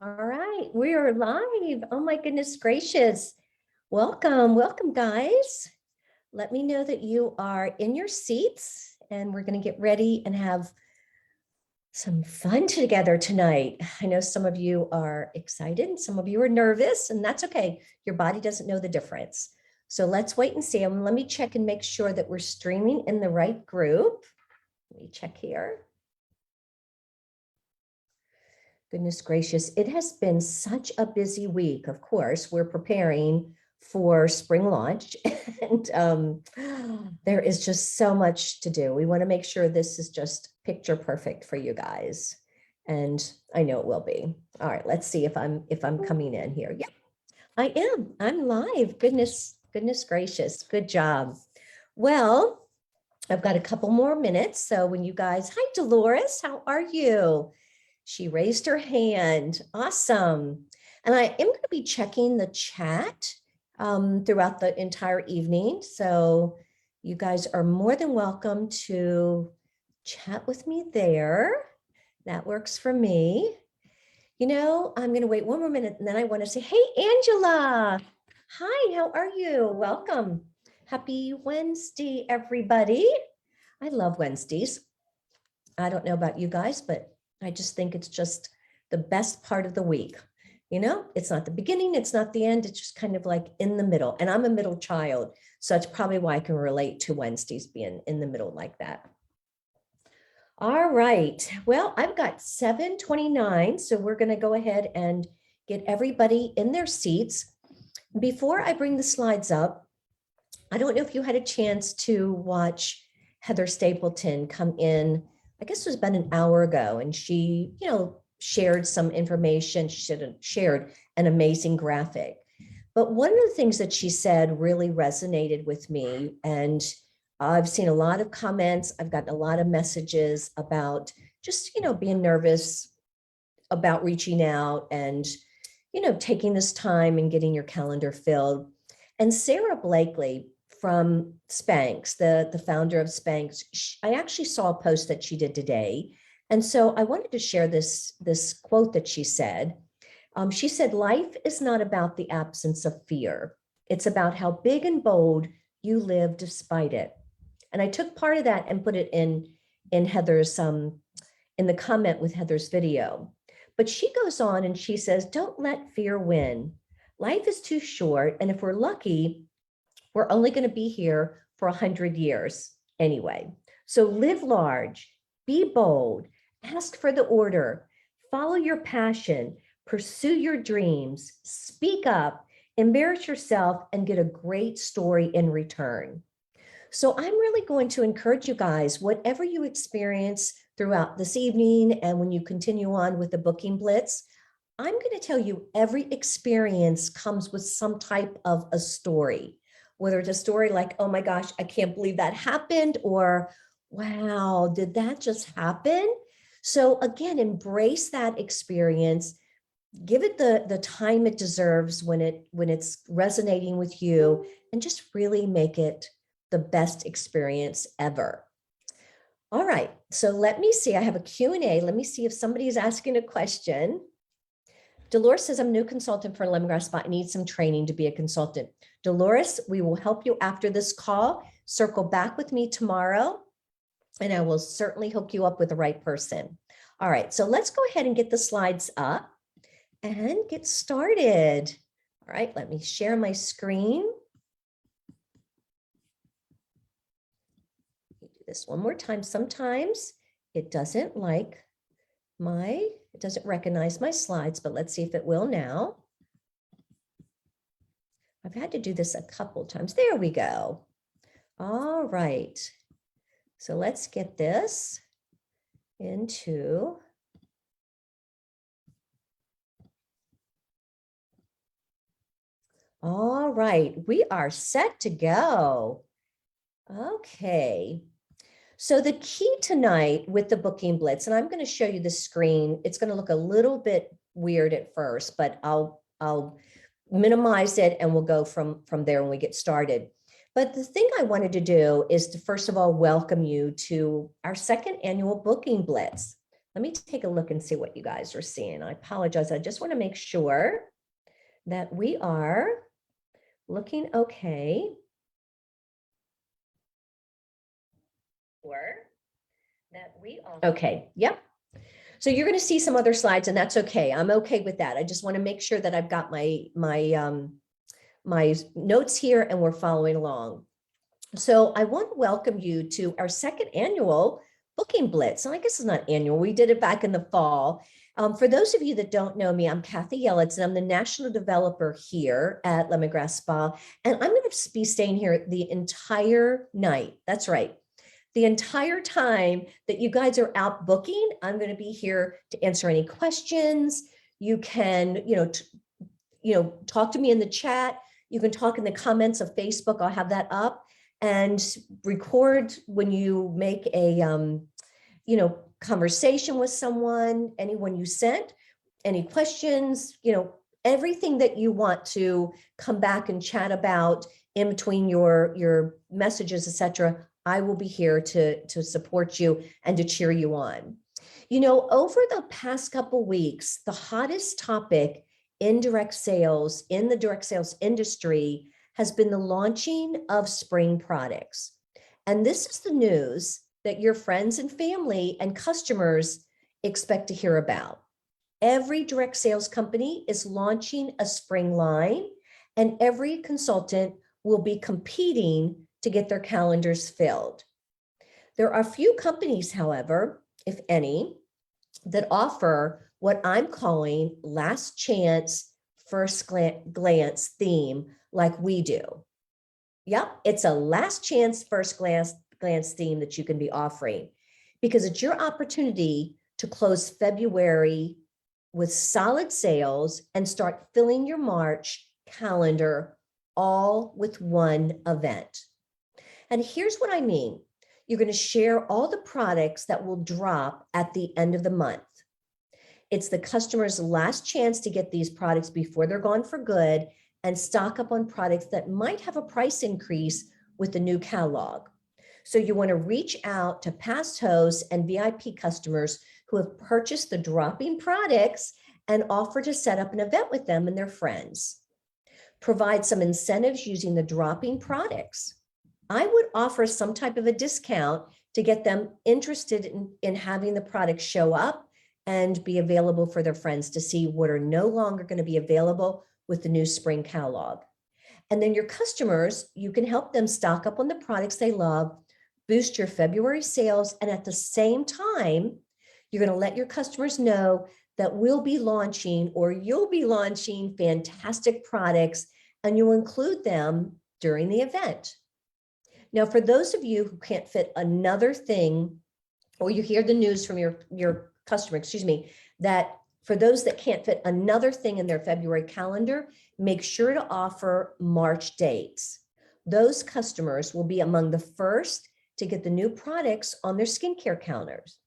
All right, we are live. Oh my goodness gracious. Welcome, welcome guys. Let me know that you are in your seats and we're going to get ready and have some fun together tonight. I know some of you are excited and some of you are nervous, and that's okay. Your body doesn't know the difference. So let's wait and see. Let me check and make sure that we're streaming in the right group. Let me check here. Goodness gracious, it has been such a busy week. Of course, we're preparing for spring launch and there is just so much to do. We want to make sure this is just picture perfect for you guys. And I know it will be. All right, let's see if I'm coming in here. Yeah, I am. I'm live. Goodness gracious. Good job. Well, I've got a couple more minutes. So when you guys, hi Dolores, how are you? She raised her hand. Awesome. And I am going to be checking the chat throughout the entire evening. So you guys are more than welcome to chat with me there. That works for me. You know, I'm going to wait one more minute and then I want to say, hey, Angela. Hi, how are you? Welcome. Happy Wednesday, everybody. I love Wednesdays. I don't know about you guys, but I just think it's just the best part of the week. You know, it's not the beginning, it's not the end, it's just kind of like in the middle. And I'm a middle child, so that's probably why I can relate to Wednesdays being in the middle like that. All right, well, I've got 7:29, so we're going to go ahead and get everybody in their seats. Before I bring the slides up, I don't know if you had a chance to watch Heather Stapleton come in. I guess it was about an hour ago, and she, shared some information. She shared an amazing graphic. But one of the things that she said really resonated with me, and I've seen a lot of comments. I've gotten a lot of messages about just, being nervous about reaching out and, taking this time and getting your calendar filled. And Sarah Blakely from Spanx, the founder of Spanx, I actually saw a post that she did today. And so I wanted to share this quote that she said. She said, life is not about the absence of fear. It's about how big and bold you live despite it. And I took part of that and put it in Heather's, in the comment with Heather's video. But she goes on and she says, don't let fear win. Life is too short. And if we're lucky, we're only going to be here for 100 years anyway. So live large, be bold, ask for the order, follow your passion, pursue your dreams, speak up, embarrass yourself, and get a great story in return. So I'm really going to encourage you guys, whatever you experience throughout this evening and when you continue on with the booking blitz, I'm going to tell you every experience comes with some type of a story, whether it's a story like, oh my gosh, I can't believe that happened, or wow, did that just happen? So again, embrace that experience, give it the time it deserves when it's resonating with you, and just really make it the best experience ever. All right, so let me see. I have a Q&A. Let me see if somebody is asking a question. Dolores says, I'm a new consultant for Lemongrass Spa. I need some training to be a consultant. Dolores, we will help you after this call. Circle back with me tomorrow, and I will certainly hook you up with the right person. All right, so let's go ahead and get the slides up and get started. All right, let me share my screen. Do this one more time. Sometimes it doesn't recognize my slides, but let's see if it will now. I've had to do this a couple times. There we go. All right. So let's get this into. All right, we are set to go. Okay. So the key tonight with the booking blitz, and I'm going to show you the screen. It's going to look a little bit weird at first, but I'll minimize it and we'll go from there when we get started. But the thing I wanted to do is to first of all welcome you to our second annual booking blitz. Let me take a look and see what you guys are seeing. I apologize. I just want to make sure that we are looking okay. Okay, yep. So you're going to see some other slides, and that's okay. I'm okay with that. I just want to make sure that I've got my notes here and we're following along. So I want to welcome you to our second annual Booking Blitz. And I guess it's not annual. We did it back in the fall. For those of you that don't know me, I'm Kathy Yelitz, and I'm the national developer here at Lemongrass Spa. And I'm going to be staying here the entire night. That's right. The entire time that you guys are out booking, I'm going to be here to answer any questions. You can, talk to me in the chat. You can talk in the comments of Facebook. I'll have that up, and record when you make a, conversation with someone, anyone you sent, any questions, everything that you want to come back and chat about in between your messages, etc. I will be here to support you and to cheer you on. Over the past couple of weeks, the hottest topic in direct sales, in the direct sales industry, has been the launching of spring products. And this is the news that your friends and family and customers expect to hear about. Every direct sales company is launching a spring line, and every consultant will be competing to get their calendars filled. There are few companies, however, if any, that offer what I'm calling last chance, first glance theme like we do. Yep, it's a last chance, first glance theme that you can be offering, because it's your opportunity to close February with solid sales and start filling your March calendar all with one event. And here's what I mean. You're going to share all the products that will drop at the end of the month. It's the customer's last chance to get these products before they're gone for good, and stock up on products that might have a price increase with the new catalog. So you want to reach out to past hosts and VIP customers who have purchased the dropping products and offer to set up an event with them and their friends. Provide some incentives using the dropping products. I would offer some type of a discount to get them interested in having the product show up and be available for their friends to see what are no longer going to be available with the new spring catalog. And then your customers, you can help them stock up on the products they love, boost your February sales, and at the same time, you're going to let your customers know that we'll be launching, or you'll be launching, fantastic products, and you'll include them during the event. Now, for those of you who can't fit another thing, or you hear the news from your customer, that for those that can't fit another thing in their February calendar, make sure to offer March dates. Those customers will be among the first to get the new products on their skincare calendars.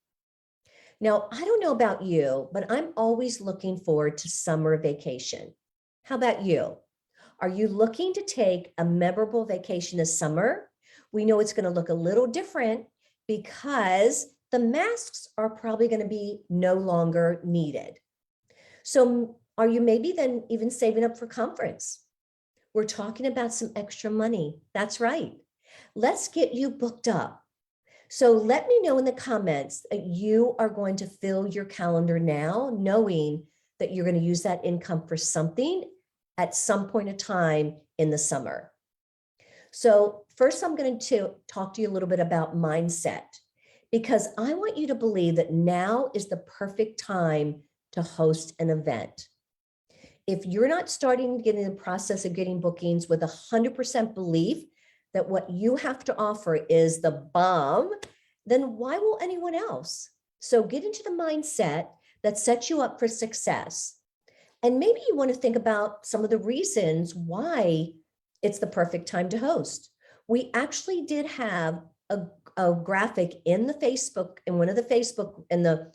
Now, I don't know about you, but I'm always looking forward to summer vacation. How about you? Are you looking to take a memorable vacation this summer? We know it's going to look a little different because the masks are probably going to be no longer needed. So are you maybe then even saving up for conference? We're talking about some extra money. That's right. Let's get you booked up. So let me know in the comments that you are going to fill your calendar now, knowing that you're going to use that income for something at some point of time in the summer. So first, I'm going to talk to you a little bit about mindset, because I want you to believe that now is the perfect time to host an event. If you're not starting to get in the process of getting bookings with 100% belief that what you have to offer is the bomb, then why will anyone else? So get into the mindset that sets you up for success. And maybe you want to think about some of the reasons why it's the perfect time to host. We actually did have a graphic in the Facebook, in one of the Facebook, in the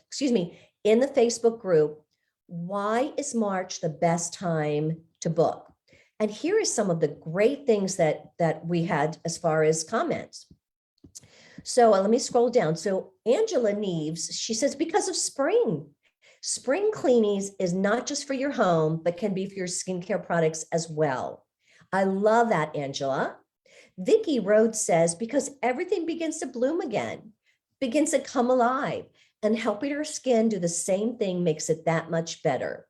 Facebook group. Why is March the best time to book? And here is some of the great things that we had as far as comments. So let me scroll down. So Angela Neves, she says, because of spring. Spring cleanings is not just for your home, but can be for your skincare products as well. I love that, Angela. Vicky Rhodes says, because everything begins to bloom again, begins to come alive, and helping her skin do the same thing makes it that much better.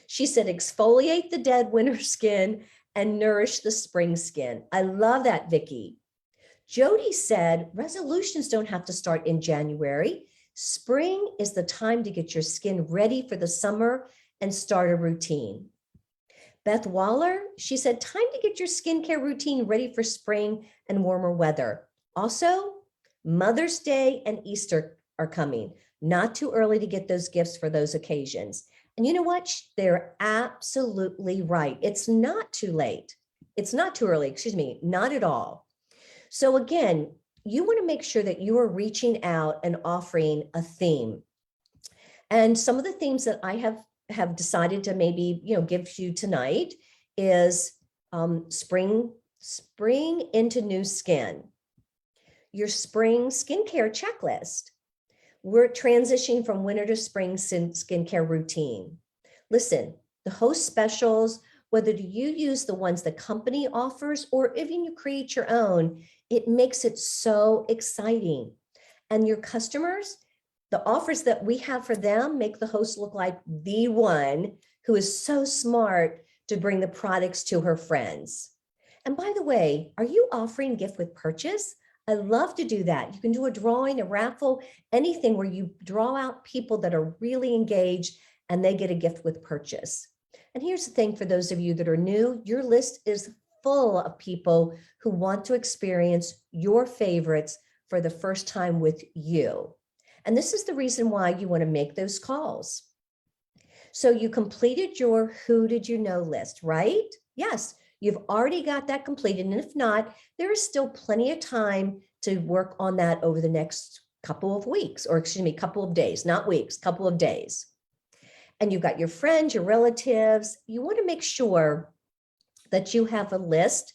She said, exfoliate the dead winter skin and nourish the spring skin. I love that, Vicky. Jody said, resolutions don't have to start in January. Spring is the time to get your skin ready for the summer and start a routine. Beth Waller, she said, time to get your skincare routine ready for spring and warmer weather. Also, Mother's Day and Easter are coming. Not too early to get those gifts for those occasions. And you know what? They're absolutely right. It's not too late. It's not too early, excuse me, not at all. So again, you want to make sure that you are reaching out and offering a theme. And some of the themes that I have decided to maybe, give you tonight is spring into new skin, your spring skincare checklist. We're transitioning from winter to spring skincare routine. Listen, the host specials, whether you use the ones the company offers or even you create your own, it makes it so exciting. And your customers, the offers that we have for them make the host look like the one who is so smart to bring the products to her friends. And by the way, are you offering gift with purchase? I love to do that. You can do a drawing, a raffle, anything where you draw out people that are really engaged and they get a gift with purchase. And here's the thing for those of you that are new, your list is full of people who want to experience your favorites for the first time with you. And this is the reason why you want to make those calls. So you completed your who did you know list, right? Yes, you've already got that completed. And if not, there is still plenty of time to work on that over the next couple of weeks, or excuse me, couple of days, not weeks, couple of days. And you've got your friends, your relatives. You want to make sure that you have a list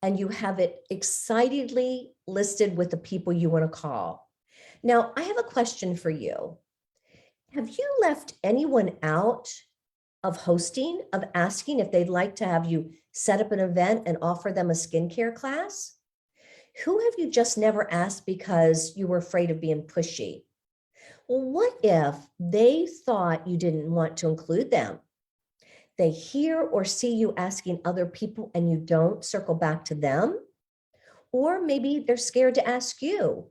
and you have it excitedly listed with the people you want to call. Now, I have a question for you. Have you left anyone out of hosting, of asking if they'd like to have you set up an event and offer them a skincare class? Who have you just never asked because you were afraid of being pushy? Well, what if they thought you didn't want to include them? They hear or see you asking other people and you don't circle back to them, or maybe they're scared to ask you.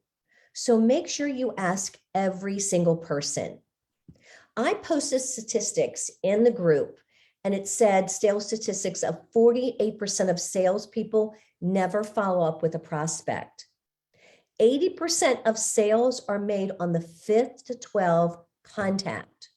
So make sure you ask every single person. I posted statistics in the group and it said sales statistics of 48% of salespeople never follow up with a prospect. 80% of sales are made on the 5th to 12th contact.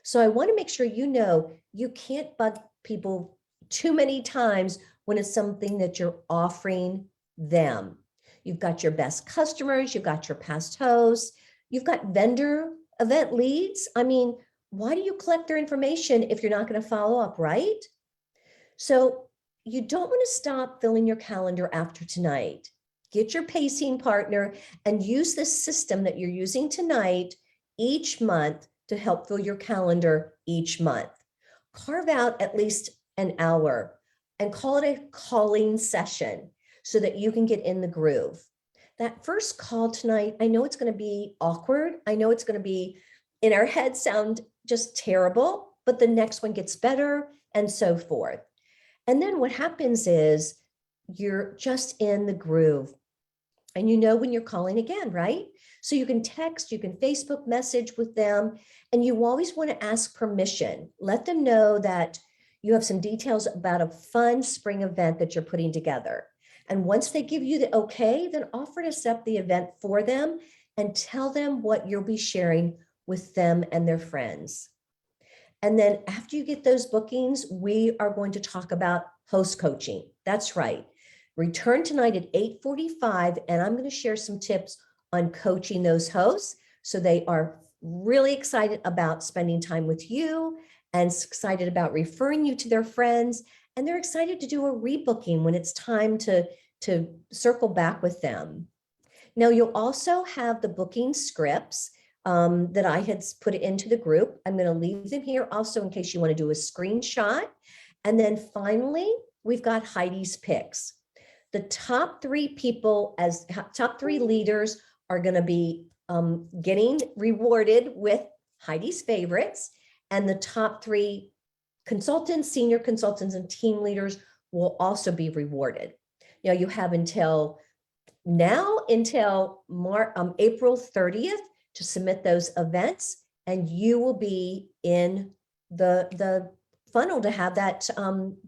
So I want to make sure you know you can't bug people too many times when it's something that you're offering them. You've got your best customers, you've got your past hosts, you've got vendor event leads. I mean, why do you collect their information if you're not going to follow up, right? So you don't want to stop filling your calendar after tonight. Get your pacing partner and use this system that you're using tonight each month to help fill your calendar each month. Carve out at least an hour and call it a calling session so that you can get in the groove. That first call tonight, I know it's going to be awkward. I know it's going to be in our head sound just terrible, but the next one gets better and so forth. And then what happens is you're just in the groove and you know when you're calling again, right? So you can text, you can Facebook message with them, and you always want to ask permission. Let them know that you have some details about a fun spring event that you're putting together. And once they give you the okay, then offer to set up the event for them and tell them what you'll be sharing with them and their friends. And then after you get those bookings, we are going to talk about host coaching. That's right. Return tonight at 8:45, and I'm going to share some tips on coaching those hosts so they are really excited about spending time with you and excited about referring you to their friends. And they're excited to do a rebooking when it's time to circle back with them. Now you'll also have the booking scripts that I had put into the group. I'm going to leave them here also in case you want to do a screenshot. And then finally, we've got Heidi's picks. The top 3 people as top 3 leaders are going to be getting rewarded with Heidi's favorites, and the top 3 consultants, senior consultants, and team leaders will also be rewarded. Now you have until April 30th to submit those events, and you will be in the funnel to have that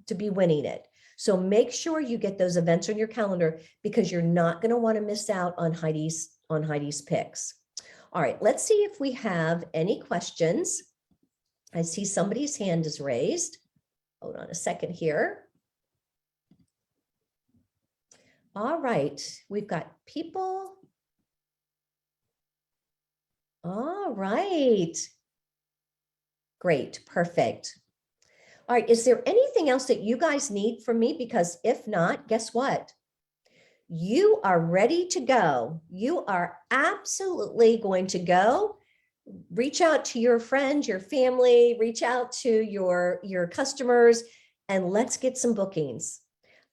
to be winning it. So make sure you get those events on your calendar because you're not going to want to miss out on Heidi's picks. All right, let's see if we have any questions. I see somebody's hand is raised. Hold on a second here. All right, we've got people. All right. Great, perfect. All right, is there anything else that you guys need from me? Because if not, guess what? You are ready to go. You are absolutely going to go. Reach out to your friends, your family, reach out to your customers, and let's get some bookings.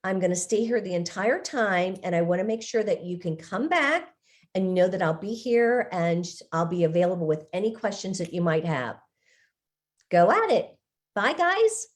I'm going to stay here the entire time, and I want to make sure that you can come back and know that I'll be here and I'll be available with any questions that you might have. Go at it. Bye, guys.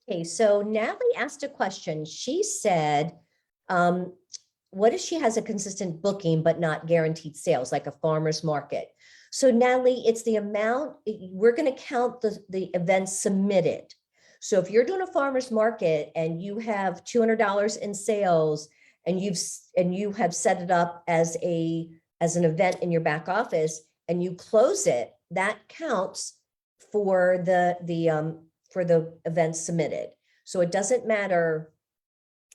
Okay, so Natalie asked a question. She said, what if she has a consistent booking but not guaranteed sales, like a farmer's market? So Natalie, it's the amount, we're going to count the events submitted. So if you're doing a farmer's market and you have $200 in sales and you have set it up as an event in your back office and you close it, that counts for the events submitted. So it doesn't matter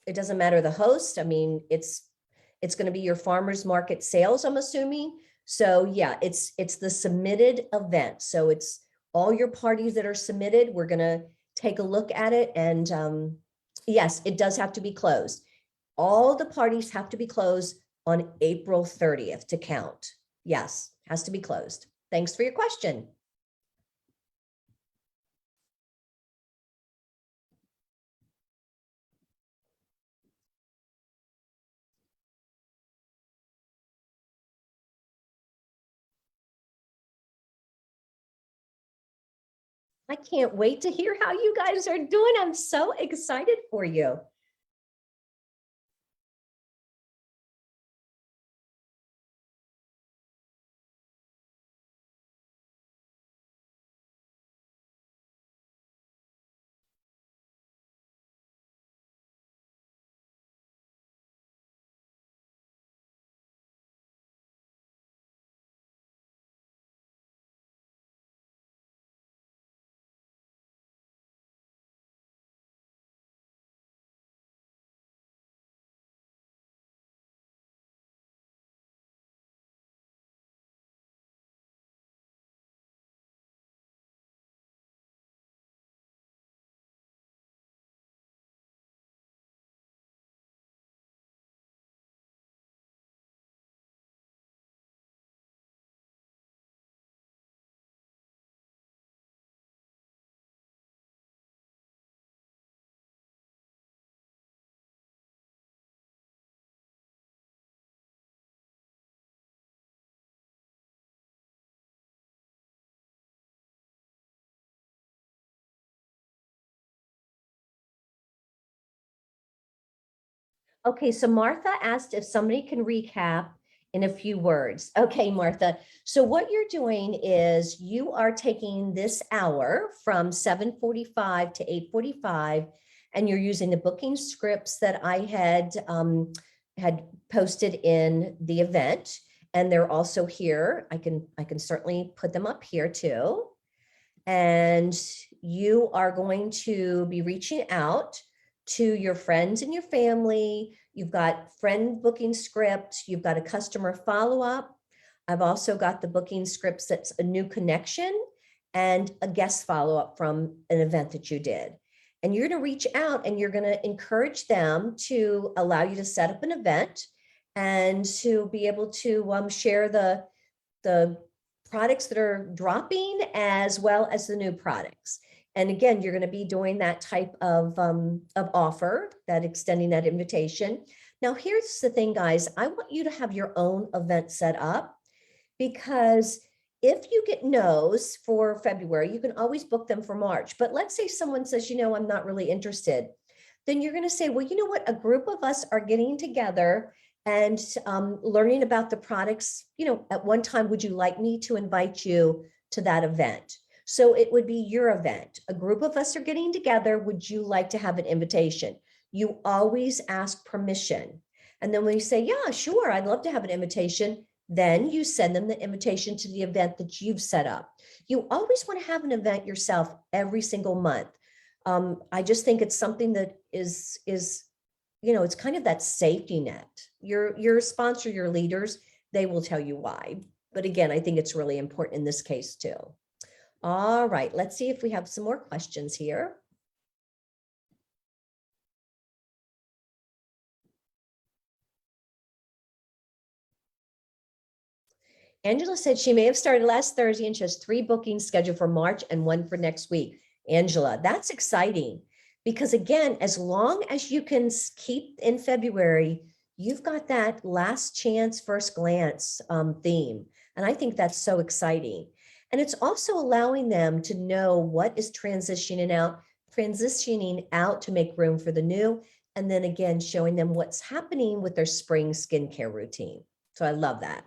the host. I mean, it's going to be your farmer's market sales, I'm assuming. So yeah, it's the submitted event. So it's all your parties that are submitted. We're going to take a look at it. And yes, it does have to be closed. All the parties have to be closed on April 30th to count. Yes, has to be closed. Thanks for your question. I can't wait to hear how you guys are doing. I'm so excited for you. Okay, so Martha asked if somebody can recap in a few words. Okay, Martha. So what you're doing is you are taking this hour from 7:45 to 8:45, and you're using the booking scripts that I had posted in the event, and they're also here. I can certainly put them up here too. And you are going to be reaching out to your friends and your family. You've got friend booking script, you've got a customer follow-up. I've also got the booking scripts that's a new connection and a guest follow-up from an event that you did. And you're going to reach out and you're going to encourage them to allow you to set up an event and to be able to share the products that are dropping as well as the new products. And again, you're going to be doing that type of offer, that extending that invitation. Now, here's the thing, guys. I want you to have your own event set up, because if you get no's for February, you can always book them for March. But let's say someone says, I'm not really interested. Then you're going to say, well, you know what? A group of us are getting together and learning about the products. At one time, would you like me to invite you to that event? So it would be your event. A group of us are getting together. Would you like to have an invitation? You always ask permission. And then when you say, yeah, sure, I'd love to have an invitation, then you send them the invitation to the event that you've set up. You always want to have an event yourself every single month. I just think it's something that is it's kind of that safety net. Your sponsor, your leaders, they will tell you why. But again, I think it's really important in this case too. All right, let's see if we have some more questions here. Angela said she may have started last Thursday and she has 3 bookings scheduled for March and 1 for next week. Angela, that's exciting, because again, as long as you can keep in February, you've got that last chance, first glance theme. And I think that's so exciting. And it's also allowing them to know what is transitioning out to make room for the new. And then again, showing them what's happening with their spring skincare routine. So I love that.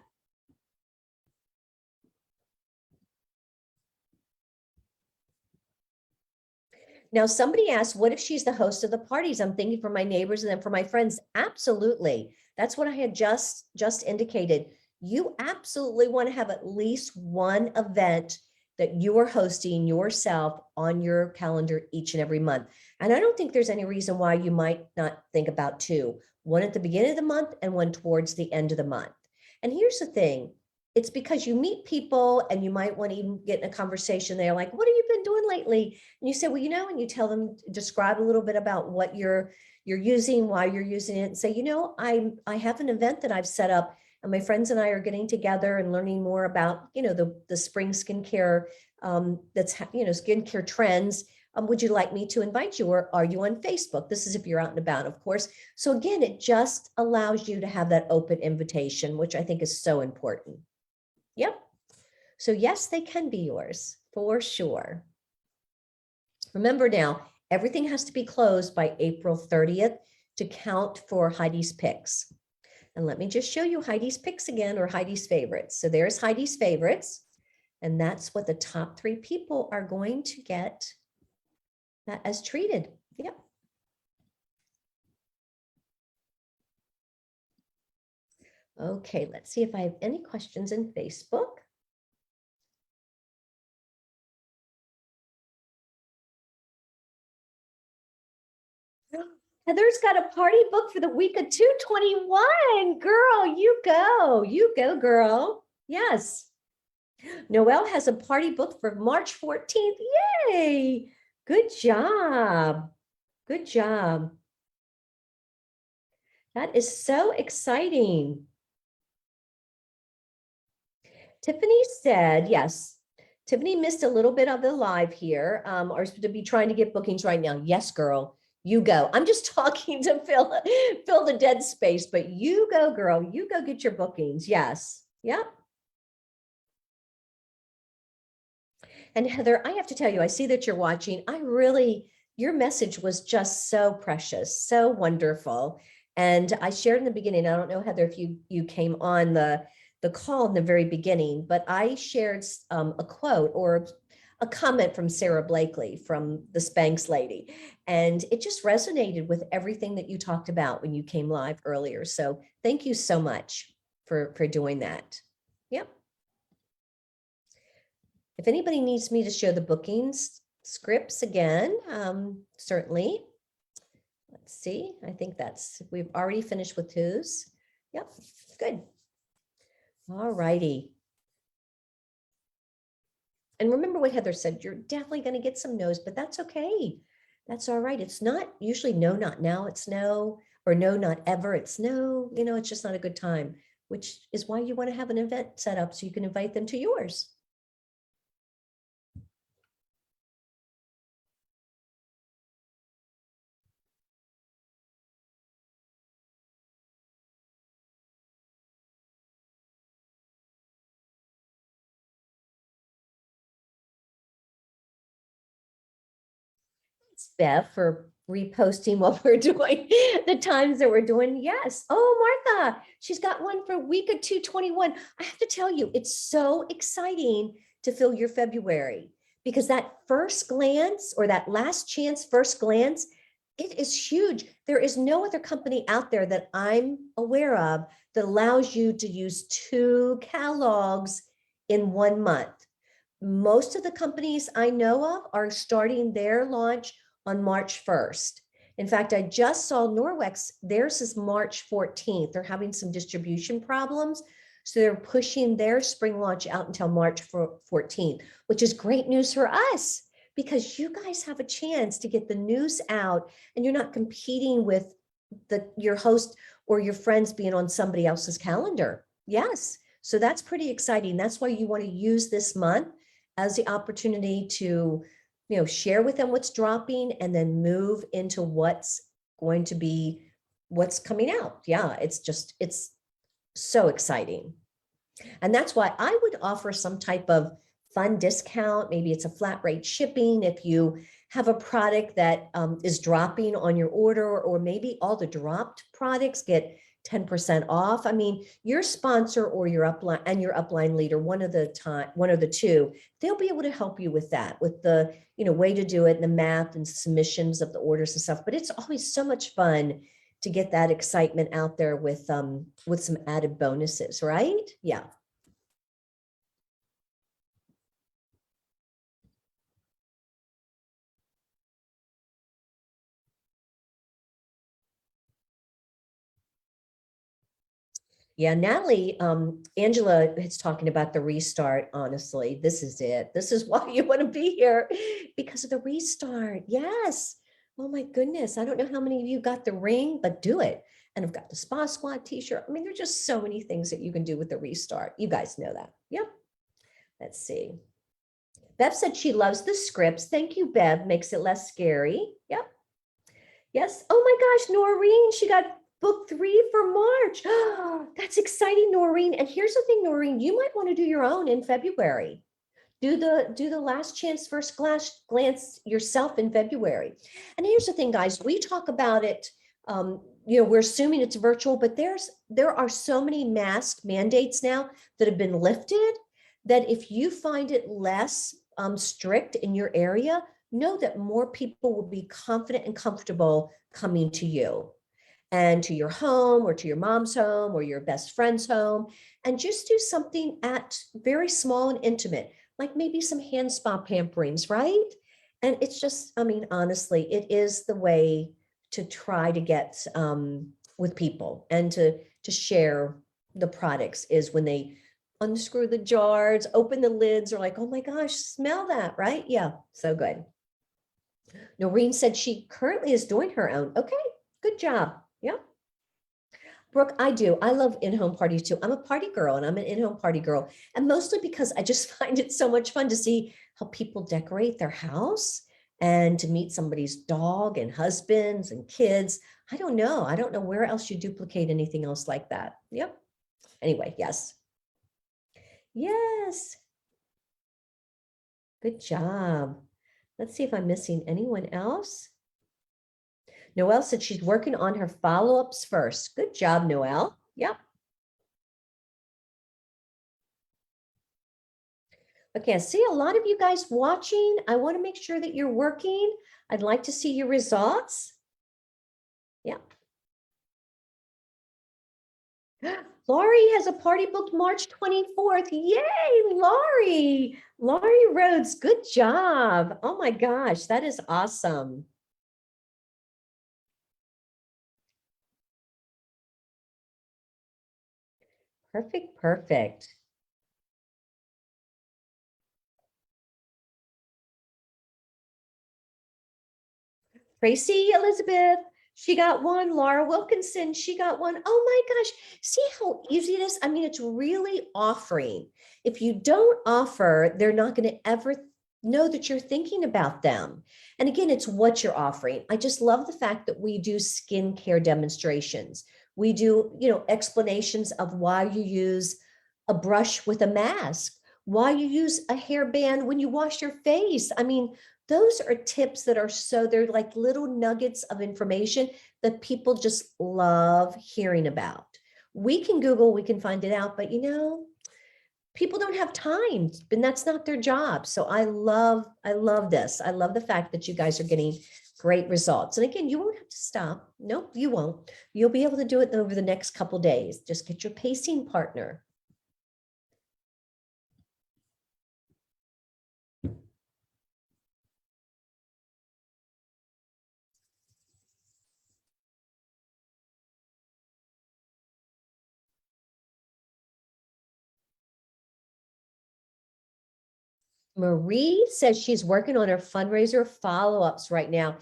Now, somebody asked, what if she's the host of the parties? I'm thinking for my neighbors and then for my friends. Absolutely. That's what I had just indicated. You absolutely want to have at least one event that you are hosting yourself on your calendar each and every month. And I don't think there's any reason why you might not think about 2, one at the beginning of the month and one towards the end of the month. And here's the thing. It's because you meet people and you might want to even get in a conversation. They're like, what have you been doing lately? And you say, well, and you tell them, describe a little bit about what you're using, why you're using it, and say, I have an event that I've set up and my friends and I are getting together and learning more about, the spring skincare, that's, skincare trends. Would you like me to invite you, or are you on Facebook? This is if you're out and about, of course. So again, it just allows you to have that open invitation, which I think is so important. Yep. So yes, they can be yours for sure. Remember now, everything has to be closed by April 30th to count for Heidi's picks. And let me just show you Heidi's picks again, or Heidi's favorites. So there's Heidi's favorites. And that's what the top 3 people are going to get that as treated. Yep. Okay, let's see if I have any questions in Facebook. Heather's got a party booked for the week of 2/21. Girl, you go, girl. Yes. Noelle has a party booked for March 14th. Yay. Good job. Good job. That is so exciting. Tiffany said, yes. Tiffany missed a little bit of the live here, or to be trying to get bookings right now. Yes, girl. You go. I'm just talking to fill the dead space, but you go, girl. You go get your bookings. Yes. Yep. And Heather, I have to tell you, I see that you're watching. Your message was just so precious, so wonderful. And I shared in the beginning, I don't know, Heather, if you came on the call in the very beginning, but I shared a quote or a comment from Sarah Blakely from the Spanx lady. And it just resonated with everything that you talked about when you came live earlier. So thank you so much for doing that. Yep. If anybody needs me to show the bookings scripts again, certainly. Let's see. I think we've already finished with who's. Yep, good. All righty. And remember what Heather said, you're definitely going to get some no's, but that's okay. That's all right. It's not usually no, not now, it's no, or no, not ever. It's no, it's just not a good time, which is why you want to have an event set up so you can invite them to yours. Bev for reposting what we're doing, the times that we're doing. Yes. Oh, Martha, she's got one for week of 221. I have to tell you, it's so exciting to fill your February because that first glance or that last chance first glance, it is huge. There is no other company out there that I'm aware of that allows you to use 2 catalogs in 1 month. Most of the companies I know of are starting their launch on March 1st. In fact, I just saw Norwex, theirs is March 14th. They're having some distribution problems. So they're pushing their spring launch out until March 14th, which is great news for us because you guys have a chance to get the news out and you're not competing with your host or your friends being on somebody else's calendar. Yes. So that's pretty exciting. That's why you want to use this month as the opportunity to share with them what's dropping and then move into what's going to be what's coming out. Yeah, it's so exciting. And that's why I would offer some type of fun discount. Maybe it's a flat rate shipping if you have a product that is dropping on your order, or maybe all the dropped products get 10% off. I mean, your sponsor or your upline leader, one of the two, they'll be able to help you with that, with the way to do it and the math and submissions of the orders and stuff. But it's always so much fun to get that excitement out there with some added bonuses, right? Yeah. Yeah, Natalie, Angela is talking about the restart. Honestly, this is it. This is why you want to be here, because of the restart. Yes. Oh my goodness. I don't know how many of you got the ring, but do it. And I've got the Spa Squad t-shirt. I mean, there's just so many things that you can do with the restart. You guys know that. Yep. Let's see. Bev said she loves the scripts. Thank you, Bev. Makes it less scary. Yep. Yes. Oh my gosh, Noreen, she got book 3 for March. That's exciting, Noreen. And here's the thing, Noreen, you might want to do your own in February. Do the last chance first glance yourself in February. And here's the thing, guys, we talk about it. We're assuming it's virtual, but there are so many mask mandates now that have been lifted that if you find it less strict in your area, know that more people will be confident and comfortable coming to you and to your home or to your mom's home or your best friend's home, and just do something at very small and intimate, like maybe some hand spa pamperings, right? And it's just, I mean, honestly, it is the way to try to get with people and to share the products is when they unscrew the jars, open the lids, or like, oh my gosh, smell that, right? Yeah, so good. Noreen said she currently is doing her own. Okay, good job. Yeah. Brooke, I do. I love in-home parties too. I'm a party girl and I'm an in-home party girl. And mostly because I just find it so much fun to see how people decorate their house and to meet somebody's dog and husbands and kids. I don't know. I don't know where else you duplicate anything else like that. Yep. Anyway, yes. Yes. Good job. Let's see if I'm missing anyone else. Noelle said she's working on her follow-ups first. Good job, Noelle. Yep. Okay, I see a lot of you guys watching. I want to make sure that you're working. I'd like to see your results. Yeah. Laurie has a party booked March 24th. Yay, Laurie. Laurie Rhodes, good job. Oh my gosh, that is awesome. Perfect, perfect. Tracy Elizabeth, she got one. Laura Wilkinson, she got one. Oh my gosh, see how easy it is? I mean, it's really offering. If you don't offer, they're not going to ever know that you're thinking about them. And again, it's what you're offering. I just love the fact that we do skincare demonstrations. We do, explanations of why you use a brush with a mask, why you use a hairband when you wash your face. I mean, those are tips that are they're like little nuggets of information that people just love hearing about. We can Google, we can find it out, but people don't have time, and that's not their job. So I love this. I love the fact that you guys are getting great results. And again, you won't have to stop. Nope, you won't. You'll be able to do it over the next couple days. Just get your pacing partner. Marie says she's working on her fundraiser follow-ups right now.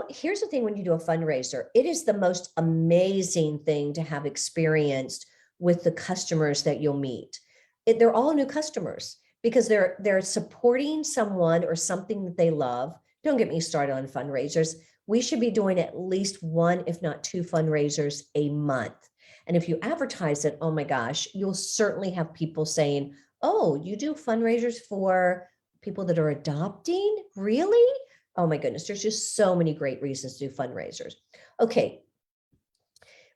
Here's the thing: when you do a fundraiser, it is the most amazing thing to have experienced with the customers that you'll meet. They're all new customers because they're supporting someone or something that they love. Don't get me started on fundraisers. We should be doing at least one, if not two fundraisers a month. And if you advertise it, oh my gosh, you'll certainly have people saying, oh, you do fundraisers for people that are adopting? Really? Oh my goodness, there's just so many great reasons to do fundraisers. Okay.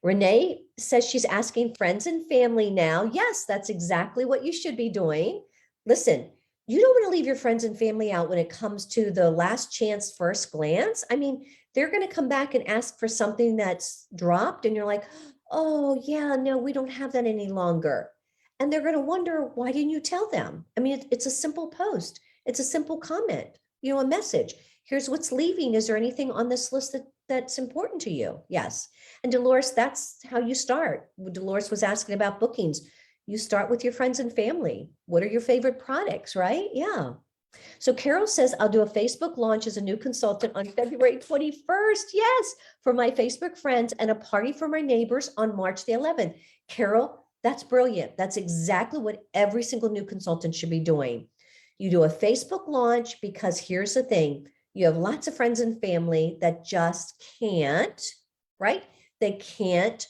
Renee says she's asking friends and family now. Yes, that's exactly what you should be doing. Listen, you don't want to leave your friends and family out when it comes to the last chance first glance. I mean, they're going to come back and ask for something that's dropped, and you're like, oh, yeah, no, we don't have that any longer. And they're going to wonder, why didn't you tell them? I mean, it's a simple post, it's a simple comment, a message. Here's what's leaving. Is there anything on this list that's important to you? Yes. And Dolores, that's how you start. Dolores was asking about bookings. You start with your friends and family. What are your favorite products, right? Yeah. So Carol says, I'll do a Facebook launch as a new consultant on February 21st. Yes, for my Facebook friends, and a party for my neighbors on March the 11th. Carol, that's brilliant. That's exactly what every single new consultant should be doing. You do a Facebook launch because here's the thing. You have lots of friends and family that just can't, right? They can't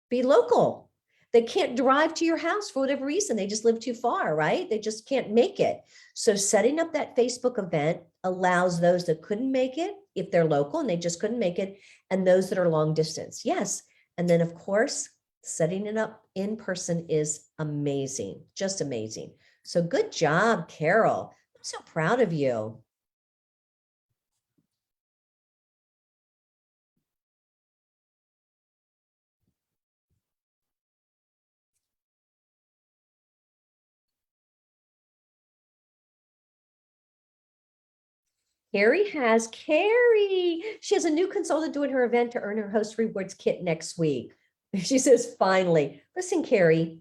be local. They can't drive to your house for whatever reason. They just live too far, right? They just can't make it. So setting up that Facebook event allows those that couldn't make it, if they're local and they just couldn't make it, and those that are long distance. Yes. And then, of course, setting it up in person is amazing, just amazing. So good job, Carol. I'm so proud of you. Carrie. She has a new consultant doing her event to earn her host rewards kit next week. She says, finally. Listen, Carrie,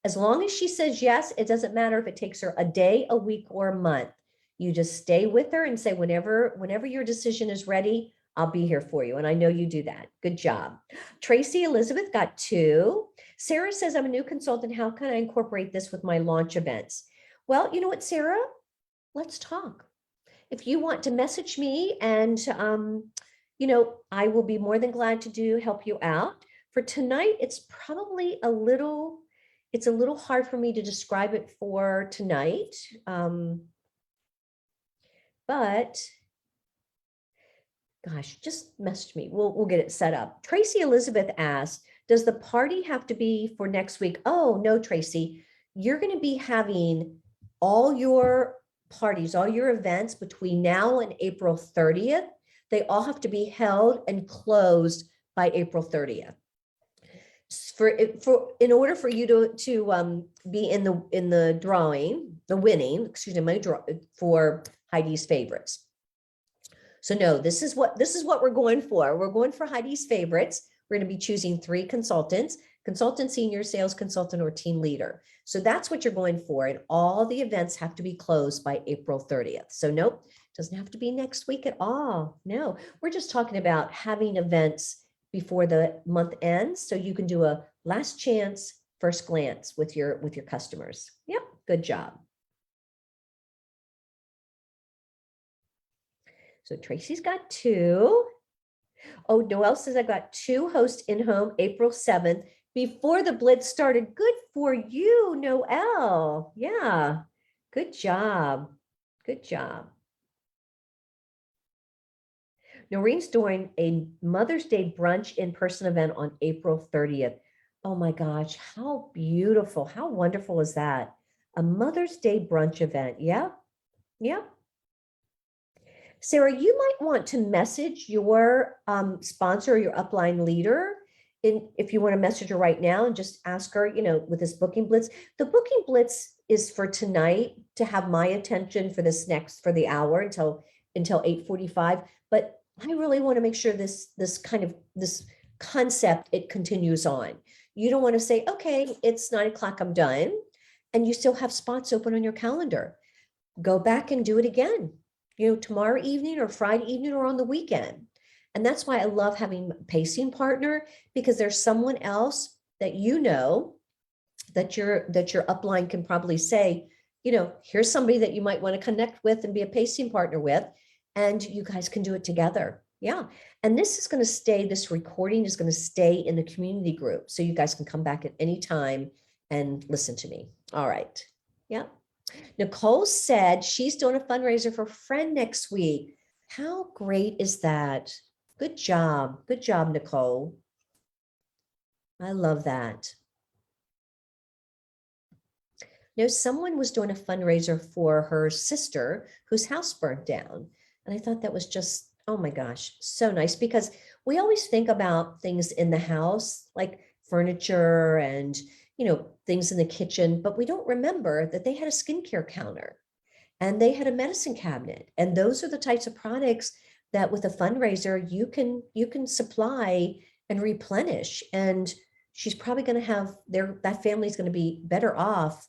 as long as she says yes, it doesn't matter if it takes her a day, a week, or a month. You just stay with her and say, whenever your decision is ready, I'll be here for you. And I know you do that. Good job. Tracy Elizabeth got two. Sarah says, I'm a new consultant. How can I incorporate this with my launch events? Well, you know what, Sarah? Let's talk. If you want to message me, and I will be more than glad to help you out. For tonight, it's a little hard for me to describe it for tonight. But Gosh, just message me. We'll get it set up. Tracy Elizabeth asked, does the party have to be for next week? Oh, no, Tracy. You're going to be having all your parties, all your events between now and April 30th. They all have to be held and closed by April 30th. For in order for you to be in the drawing, the winning, excuse me, my draw for Heidi's favorites. So no, this is what we're going for. We're going for Heidi's favorites. We're going to be choosing 3 consultants, consultant, senior sales consultant, or team leader. So that's what you're going for. And all the events have to be closed by April 30th. So nope, doesn't have to be next week at all. No, we're just talking about having events before the month ends. So you can do a last chance, first glance with your customers. Yep, good job. So Tracy's got 2. Oh, Noelle says I got 2 hosts in home April 7th before the Blitz started. Good for you, Noelle. Yeah, good job. Good job. Noreen's doing a Mother's Day brunch in-person event on April 30th. Oh my gosh, how beautiful. How wonderful is that? A Mother's Day brunch event. Yeah, yeah. Sarah, you might want to message your sponsor, your upline leader, if you want to message her right now and just ask her, with this booking blitz. The booking blitz is for tonight to have my attention for the hour until 8:45. But I really want to make sure this concept, it continues on. You don't want to say, okay, it's 9 o'clock, I'm done, and you still have spots open on your calendar. Go back and do it again, tomorrow evening or Friday evening or on the weekend. And that's why I love having a pacing partner, because there's someone else that that your upline can probably say, here's somebody that you might want to connect with and be a pacing partner with, and you guys can do it together. Yeah. And this recording is going to stay in the community group. So you guys can come back at any time and listen to me. All right. Yeah. Nicole said she's doing a fundraiser for a friend next week. How great is that? Good job. Good job, Nicole. I love that. Someone was doing a fundraiser for her sister whose house burnt down. And I thought that was just, oh my gosh, so nice, because we always think about things in the house, like furniture and, things in the kitchen, but we don't remember that they had a skincare counter and they had a medicine cabinet. And those are the types of products that with a fundraiser, you can supply and replenish. And she's probably going to have that family's going to be better off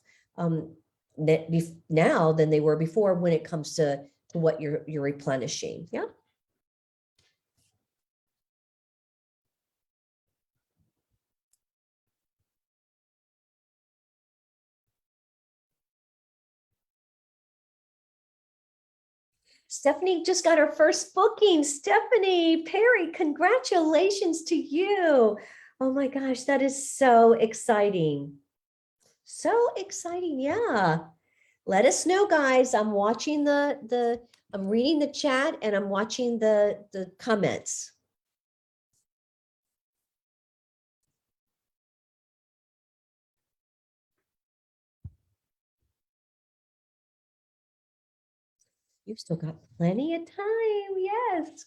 now than they were before when it comes to what you're replenishing. Yeah. Stephanie just got her first booking. Stephanie Perry, congratulations to you. Oh my gosh, that is so exciting. So exciting. Yeah. Let us know, guys. I'm watching I'm reading the chat and I'm watching the comments. You've still got plenty of time. Yes.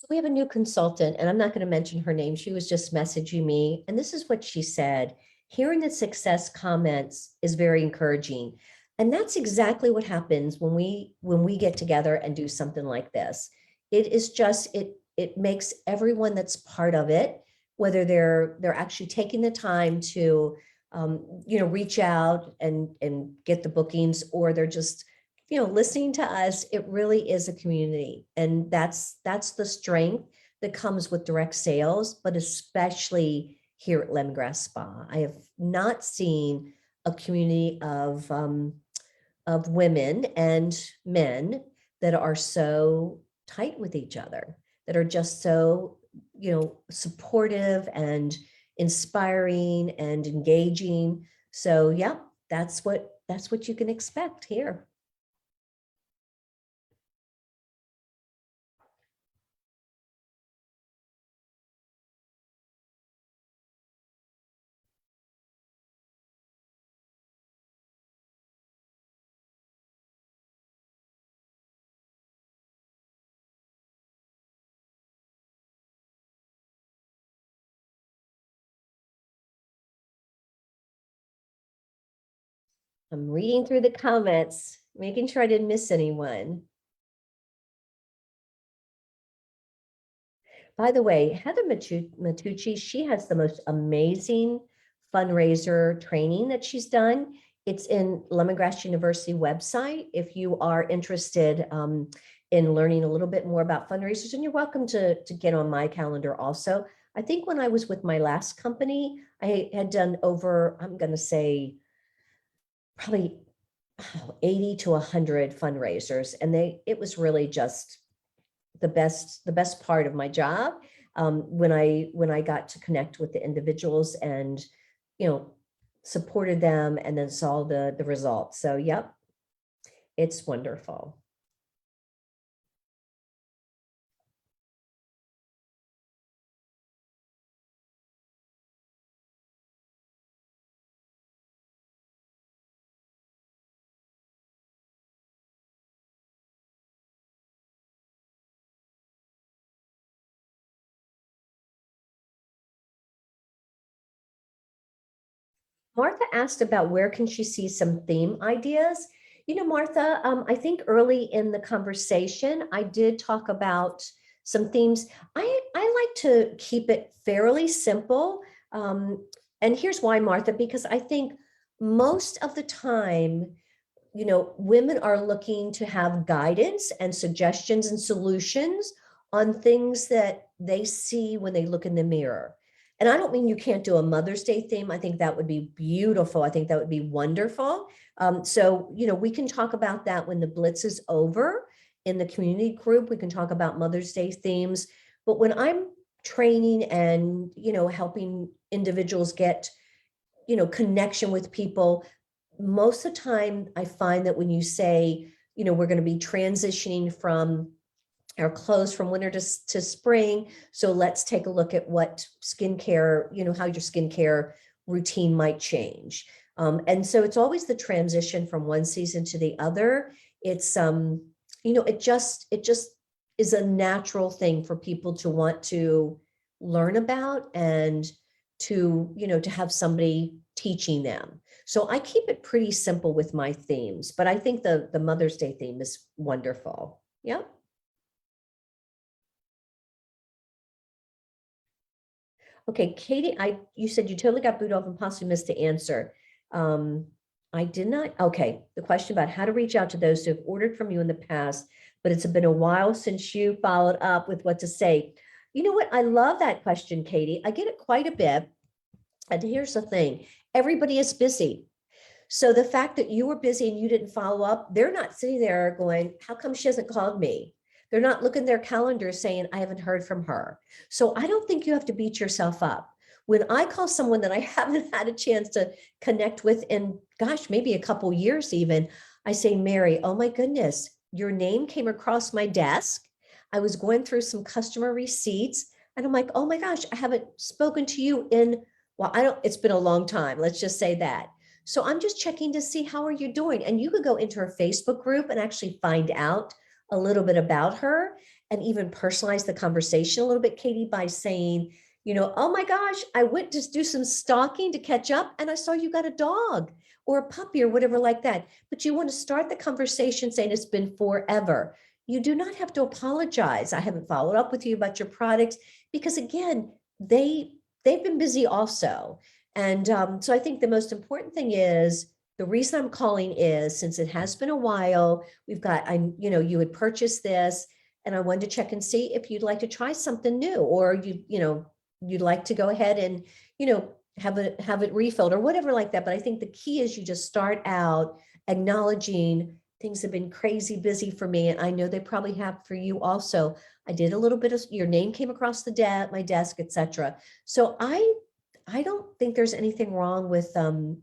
We have a new consultant, and I'm not going to mention her name. She was just messaging me, and this is what she said. Hearing the success comments is very encouraging. And that's exactly what happens when we get together and do something like this. It is just it makes everyone that's part of it, whether they're actually taking the time to reach out and get the bookings, or they're just listening to us. It really is a community, and that's the strength that comes with direct sales, but especially here at Lemongrass Spa. I have not seen a community of women and men that are so tight with each other, that are just so supportive and inspiring and engaging. So yeah, that's what you can expect here. I'm reading through the comments, making sure I didn't miss anyone. By the way, Heather Matucci, she has the most amazing fundraiser training that she's done. It's in Lemongrass University website. If you are interested in learning a little bit more about fundraisers, and you're welcome to get on my calendar also. I think when I was with my last company, I had done over, I'm going to say, probably 80 to 100 fundraisers, and it was really just the best part of my job, when I got to connect with the individuals and you know supported them and then saw the results. So yep, it's wonderful. Martha asked about where can she see some theme ideas. Martha, I think early in the conversation, I did talk about some themes. I like to keep it fairly simple. And here's why, Martha, because I think most of the time, women are looking to have guidance and suggestions and solutions on things that they see when they look in the mirror. And I don't mean you can't do a Mother's Day theme. I think that would be beautiful. I think that would be wonderful. So, we can talk about that when the Blitz is over in the community group. We can talk about Mother's Day themes. But when I'm training and, helping individuals get, connection with people, most of the time I find that when you say, we're going to be transitioning from our clothes from winter to spring, so let's take a look at what skincare, how your skincare routine might change. And so it's always the transition from one season to the other. It's it just is a natural thing for people to want to learn about, and to have somebody teaching them. So I keep it pretty simple with my themes, but I think the Mother's Day theme is wonderful. Yep. Okay, Katie, you said you totally got booed off and possibly missed the answer. Um, I did not. Okay, the question about how to reach out to those who have ordered from you in the past, but it's been a while since you followed up with what to say. You know what? I love that question, Katie. I get it quite a bit. And here's the thing, everybody is busy. So the fact that you were busy and you didn't follow up, they're not sitting there going, how come she hasn't called me? They're not looking their calendar saying, I haven't heard from her. So I don't think you have to beat yourself up. When I call someone that I haven't had a chance to connect with in, gosh, maybe a couple years even, I say, Mary, oh my goodness, your name came across my desk. I was going through some customer receipts and I'm like, oh my gosh, I haven't spoken to you in, well, it's been a long time. Let's just say that. So I'm just checking to see how are you doing? And you could go into her Facebook group and actually find out a little bit about her. and even personalize the conversation a little bit, Katie, by saying, oh my gosh, I went to do some stalking to catch up and I saw you got a dog or a puppy or whatever like that. But you want to start the conversation saying it's been forever. You do not have to apologize. I haven't followed up with you about your products because again, they've been busy also. And so I think the most important thing is the reason I'm calling is since it has been a while, we've got, you had purchased this and I wanted to check and see if you'd like to try something new or you'd like to go ahead and, have it refilled or whatever like that. But I think the key is you just start out acknowledging things have been crazy busy for me. And I know they probably have for you also. I did a little bit of, your name came across my desk, etc. So I don't think there's anything wrong with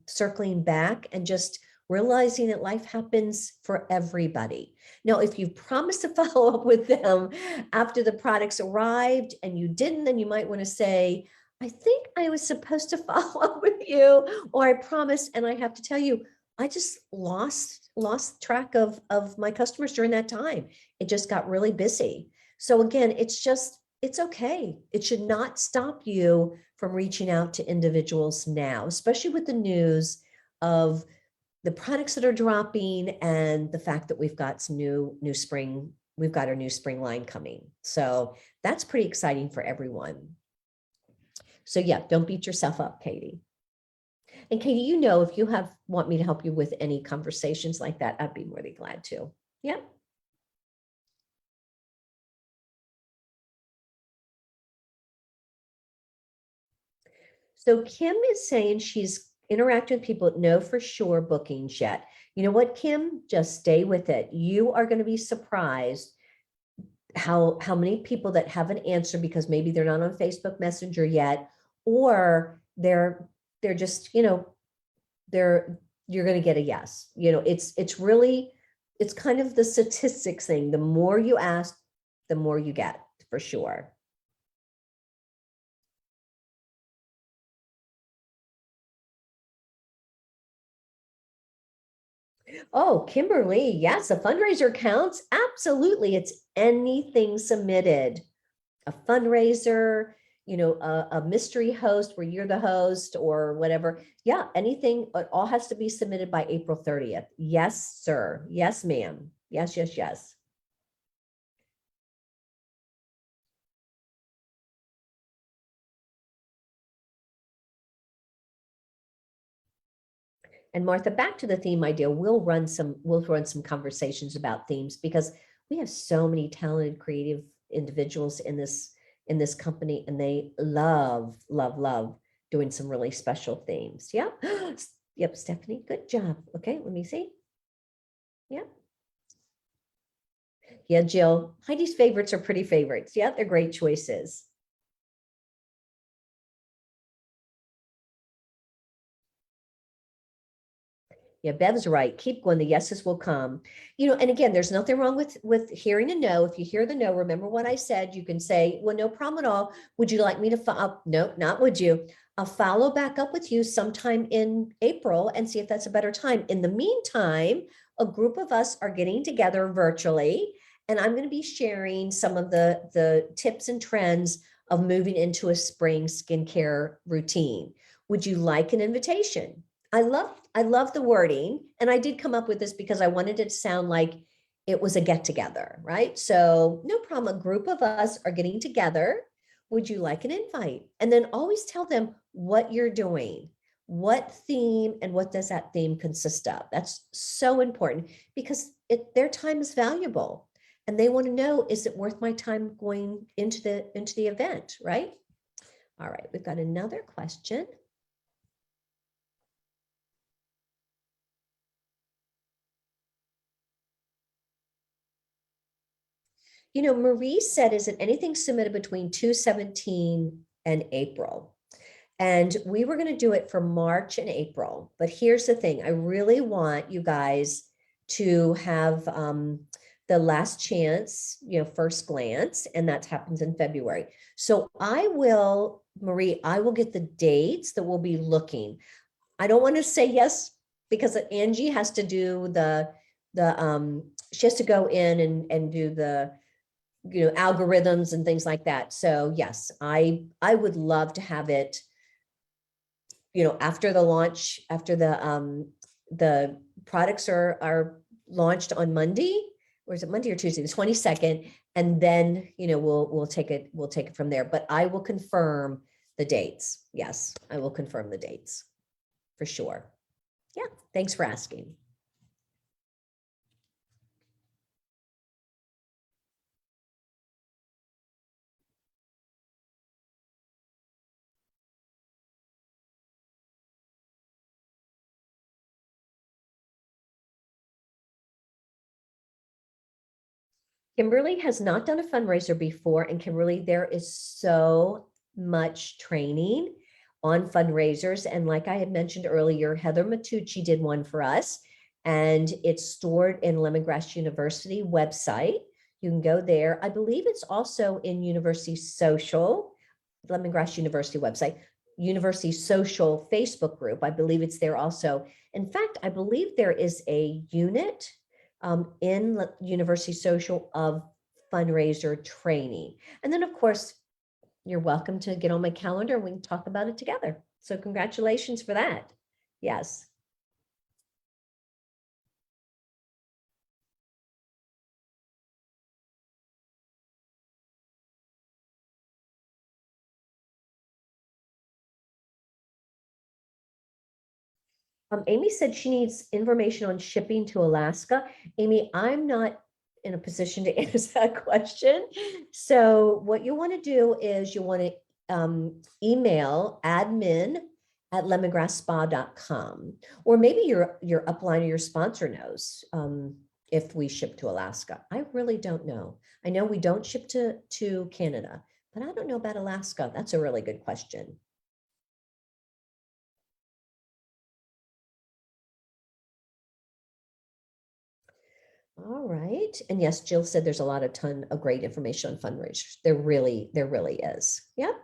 circling back and just realizing that life happens for everybody. Now, if you promised to follow up with them after the products arrived and you didn't, then you might want to say, I think I was supposed to follow up with you, or I promised, and I have to tell you, I just lost track of my customers during that time. It just got really busy. So again, it's okay. It should not stop you from reaching out to individuals now, especially with the news of the products that are dropping and the fact that we've got some new spring, we've got our new spring line coming. So that's pretty exciting for everyone. So yeah, don't beat yourself up, Katie. And Katie, if you want me to help you with any conversations like that, I'd be more than glad to. Yeah. So Kim is saying she's interacting with people, no for sure bookings yet. You know what, Kim? Just stay with it. You are going to be surprised how many people that haven't answered because maybe they're not on Facebook Messenger yet, or they're just, you're going to get a yes. It's kind of the statistics thing. The more you ask, the more you get, for sure. Oh, Kimberly, yes, a fundraiser counts. Absolutely. It's anything submitted. A fundraiser, a mystery host where you're the host or whatever. Yeah, anything, it all has to be submitted by April 30th. Yes, sir. Yes, ma'am. Yes, yes, yes. And Martha, back to the theme idea, we'll run some conversations about themes because we have so many talented, creative individuals in this company, and they love, love, love doing some really special themes. Yeah. Yep, Stephanie, good job. Okay, let me see. Yeah. Yeah, Jill, Heidi's favorites are pretty favorites. Yeah, they're great choices. Yeah, Bev's right. Keep going. The yeses will come. And again, there's nothing wrong with hearing a no. If you hear the no, remember what I said. You can say, well, no problem at all. Would you like me to follow? No, not would you. I'll follow back up with you sometime in April and see if that's a better time. In the meantime, a group of us are getting together virtually, and I'm going to be sharing some of the tips and trends of moving into a spring skincare routine. Would you like an invitation? I love the wording. And I did come up with this because I wanted it to sound like it was a get together, right? So no problem. A group of us are getting together. Would you like an invite? And then always tell them what you're doing, what theme, and what does that theme consist of? That's so important because their time is valuable and they want to know, is it worth my time going into the event, right? All right, we've got another question. Marie said, is it anything submitted between 2/17 and April? And we were going to do it for March and April. But here's the thing. I really want you guys to have the last chance, first glance, and that happens in February. So Marie, I will get the dates that we'll be looking. I don't want to say yes because Angie has to do she has to go in and do algorithms and things like that. So yes, I would love to have it, after the launch, after the products are launched on Monday, or is it Monday or Tuesday, the 22nd, and then we'll take it from there. But I will confirm the dates. Yes, I will confirm the dates for sure. Yeah, thanks for asking. Kimberly has not done a fundraiser before. And Kimberly, there is so much training on fundraisers. And like I had mentioned earlier, Heather Matucci did one for us, and it's stored in Lemongrass University website. You can go there. I believe it's also in University Social, Lemongrass University website, University Social Facebook group. I believe it's there also. In fact, I believe there is a unit in University Social of fundraiser training. And then, of course, you're welcome to get on my calendar and we can talk about it together. So congratulations for that. Yes. Amy said she needs information on shipping to Alaska. Amy, I'm not in a position to answer that question. So what you want to do is you want to email admin@lemongrassspa.com, or maybe your upline or your sponsor knows if we ship to Alaska. I really don't know. I know we don't ship to Canada, but I don't know about Alaska. That's a really good question. All right. And yes, Jill said there's a lot of ton of great information on fundraisers. There really is. Yep.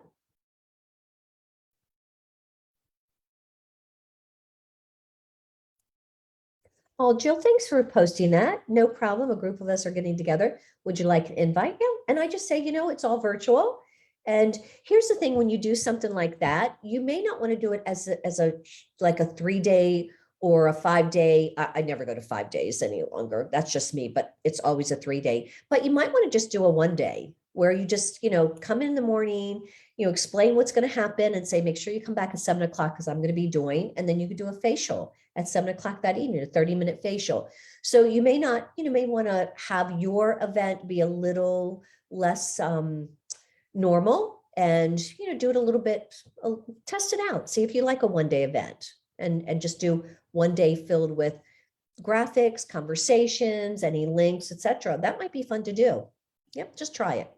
Oh, Jill, thanks for posting that. No problem. A group of us are getting together. Would you like an invite? Yeah. And I just say, it's all virtual. And here's the thing, when you do something like that, you may not want to do it as a like a 3-day or a 5-day. I never go to 5 days any longer. That's just me, but it's always a 3-day. But you might want to just do a 1-day where you just, come in the morning, explain what's going to happen and say, make sure you come back at 7 o'clock because I'm going to be doing, and then you could do a facial at 7 o'clock that evening, a 30-minute facial. So you may not, may want to have your event be a little less normal, and do it a little bit, test it out, see if you like a 1-day event, and just do 1 day filled with graphics, conversations, any links, etc. That might be fun to do. Yep, just try it.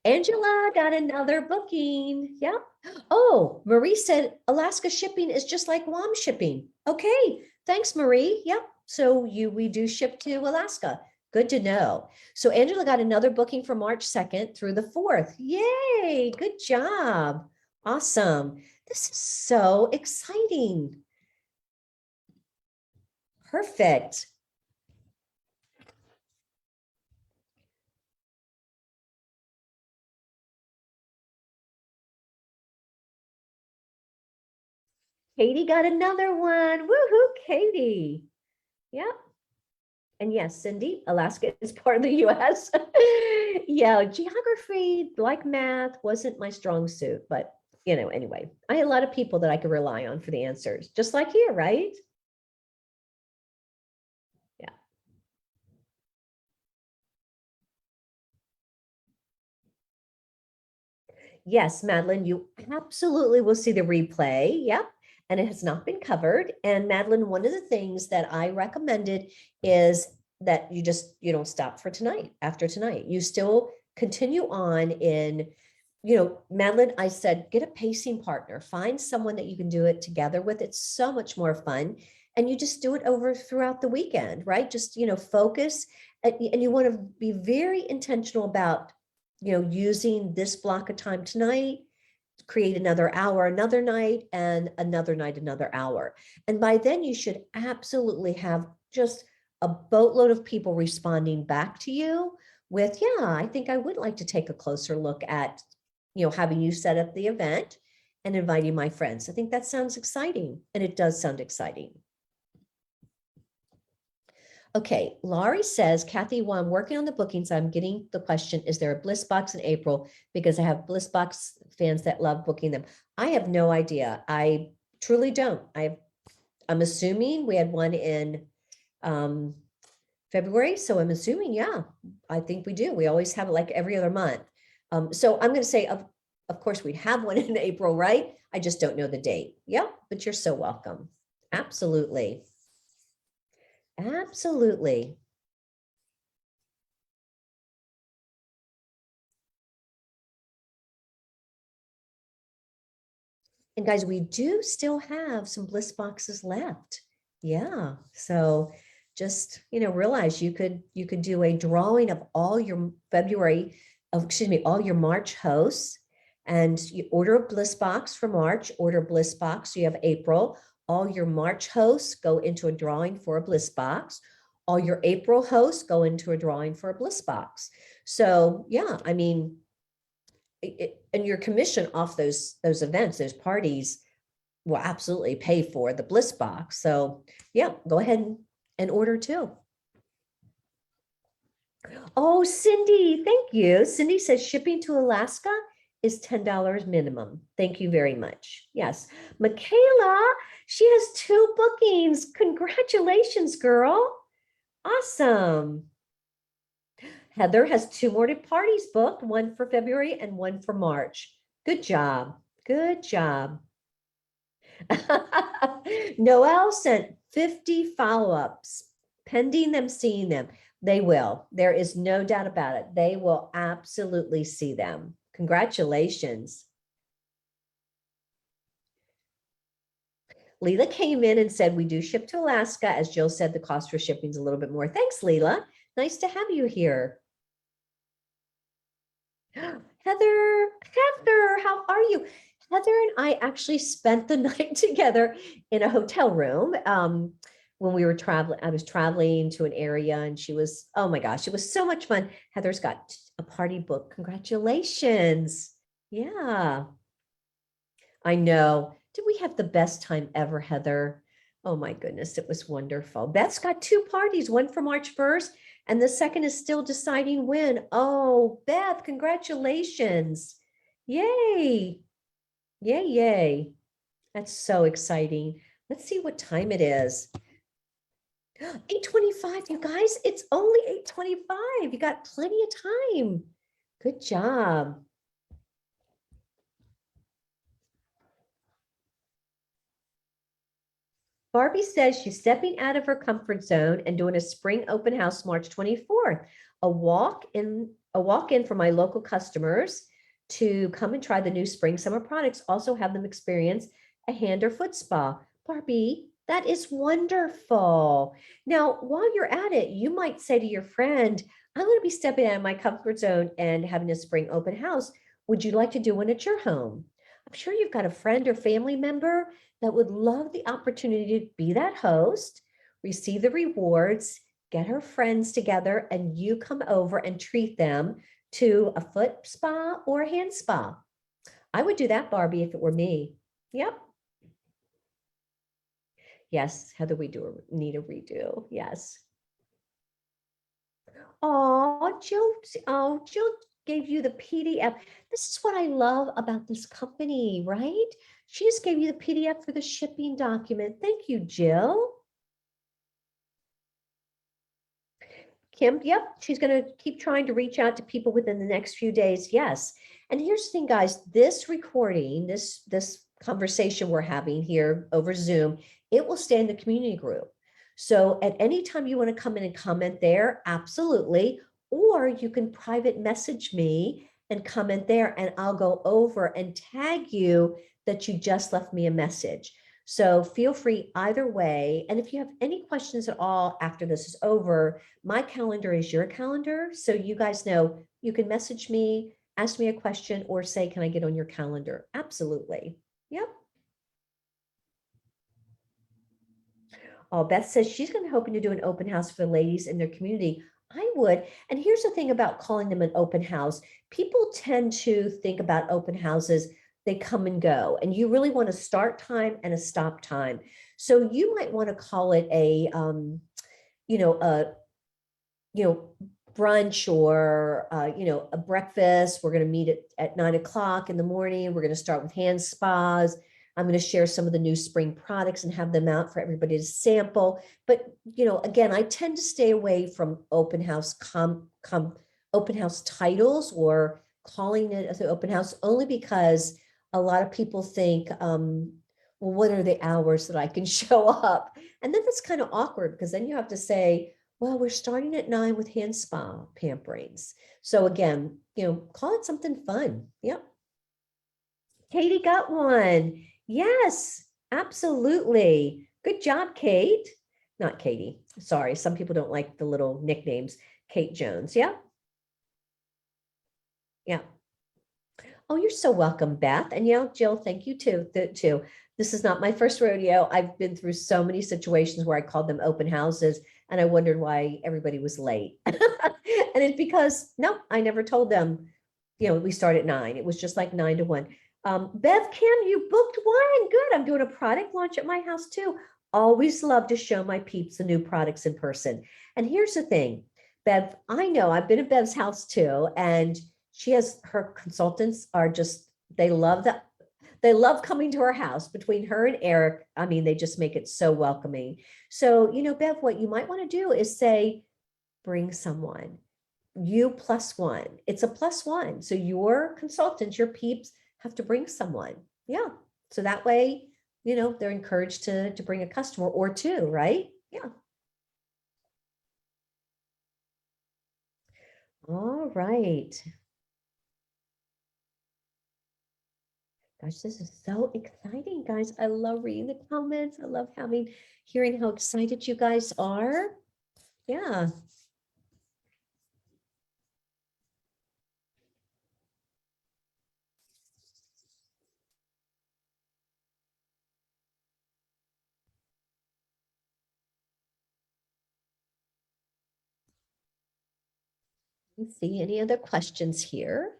Angela got another booking. Yep. Oh, Marie said Alaska shipping is just like Guam shipping. Okay, thanks, Marie. Yep. So we do ship to Alaska. Good to know. So Angela got another booking for March 2nd through the 4th. Yay, good job. Awesome. This is so exciting. Perfect. Katie got another one. Woohoo, Katie. Yep. And yes, Cindy, Alaska is part of the US. Yeah, geography, like math, wasn't my strong suit, but anyway, I had a lot of people that I could rely on for the answers, just like here, right? Yeah. Yes, Madeline, you absolutely will see the replay. Yep. And it has not been covered. And Madeline, one of the things that I recommended is that you don't stop for tonight, after tonight. You still continue on in, Madeline, I said, get a pacing partner, find someone that you can do it together with. It's so much more fun. And you just do it over throughout the weekend, right? Just, focus. And you want to be very intentional about using this block of time tonight, create another hour, another night, and another night, another hour. And by then you should absolutely have just a boatload of people responding back to you with, yeah, I think I would like to take a closer look at, having you set up the event and inviting my friends. I think that sounds exciting, and it does sound exciting. Okay, Laurie says, Kathy, while I'm working on the bookings, I'm getting the question, is there a Bliss box in April? Because I have Bliss box fans that love booking them. I have no idea. I truly don't. I'm assuming we had one in February. So I'm assuming, yeah, I think we do. We always have it like every other month. So I'm going to say, of course, we have one in April, right? I just don't know the date. Yep, but you're so welcome. Absolutely. Absolutely. And guys, we do still have some Bliss boxes left. Yeah. So just, realize you could do a drawing of all your all your March hosts, and you order a Bliss box for March, order Bliss box. So you have April. All your March hosts go into a drawing for a Bliss box. All your April hosts go into a drawing for a Bliss box. So yeah, I mean, and your commission off those events, those parties, will absolutely pay for the Bliss box. So yeah, go ahead and order too. Oh, Cindy, thank you. Cindy says shipping to Alaska is $10 minimum. Thank you very much. Yes. Michaela, she has 2 bookings. Congratulations, girl. Awesome. Heather has 2 more parties booked, one for February and one for March. Good job. Good job. Noelle sent 50 follow-ups, pending them seeing them. They will. There is no doubt about it. They will absolutely see them. Congratulations. Leela came in and said, we do ship to Alaska. As Jill said, the cost for shipping is a little bit more. Thanks, Leela. Nice to have you here. Heather, how are you? Heather and I actually spent the night together in a hotel room. When we were traveling, I was traveling to an area, and she was, oh my gosh, it was so much fun. Heather's got a party book. Congratulations. Yeah, I know. Did we have the best time ever, Heather? Oh my goodness, it was wonderful. Beth's got 2 parties, one for March 1st, and the second is still deciding when. Oh, Beth, congratulations. Yay. Yay, yay. That's so exciting. Let's see what time it is. 8:25, you guys. It's only 8:25. You got plenty of time. Good job. Barbie says she's stepping out of her comfort zone and doing a spring open house March 24th. A walk-in for my local customers to come and try the new spring summer products. Also have them experience a hand or foot spa. Barbie, that is wonderful. Now, while you're at it, you might say to your friend, I'm going to be stepping out of my comfort zone and having a spring open house. Would you like to do one at your home? I'm sure you've got a friend or family member that would love the opportunity to be that host, receive the rewards, get her friends together, and you come over and treat them to a foot spa or a hand spa. I would do that, Barbie, if it were me. Yep. Yes, Heather, we need a redo. Yes. Oh, Jill gave you the PDF. This is what I love about this company, right? She just gave you the PDF for the shipping document. Thank you, Jill. Kim, yep, she's going to keep trying to reach out to people within the next few days. Yes. And here's the thing, guys, this recording, this conversation we're having here over Zoom, it will stay in the community group. So at any time you want to come in and comment there, absolutely. Or you can private message me and comment there, and I'll go over and tag you that you just left me a message. So feel free either way. And if you have any questions at all after this is over, my calendar is your calendar. So you guys know you can message me, ask me a question, or say, can I get on your calendar? Absolutely. Yep. Oh, Beth says she's going to hoping to do an open house for the ladies in their community. I would. And here's the thing about calling them an open house. People tend to think about open houses, they come and go, and you really want a start time and a stop time. So you might want to call it a, you know, a, you know, brunch or, you know, a breakfast. We're going to meet at 9 o'clock in the morning. We're going to start with hand spas. I'm going to share some of the new spring products and have them out for everybody to sample. But, you know, again, I tend to stay away from open house open house titles or calling it as an open house, only because a lot of people think, well, what are the hours that I can show up? And then that's kind of awkward because then you have to say, well, we're starting at 9 with hand spa pamperings. So again, you know, call it something fun. Yep. Katie got one. Yes, absolutely. Good job, Kate. Not Katie. Sorry. Some people don't like the little nicknames. Kate Jones. Yeah. Yeah. Oh, you're so welcome, Beth. And yeah, Jill, thank you too. This is not my first rodeo. I've been through so many situations where I called them open houses and I wondered why everybody was late. And it's because, no, I never told them, you know, we start at 9. It was just like 9 to 1. Bev Kim, you booked one. Good. I'm doing a product launch at my house too. Always love to show my peeps the new products in person. And here's the thing, Bev, I know I've been at Bev's house too, and she has, her consultants are just, they love that. They love coming to her house. Between her and Eric, I mean, they just make it so welcoming. So, you know, Bev, what you might want to do is say, bring someone, you plus one. It's a plus one. So your consultants, your peeps have to bring someone. Yeah. So that way, you know, they're encouraged to bring a customer or two, right? Yeah. All right. Gosh, this is so exciting, guys. I love reading the comments. I love hearing how excited you guys are. Yeah. Let's see any other questions here.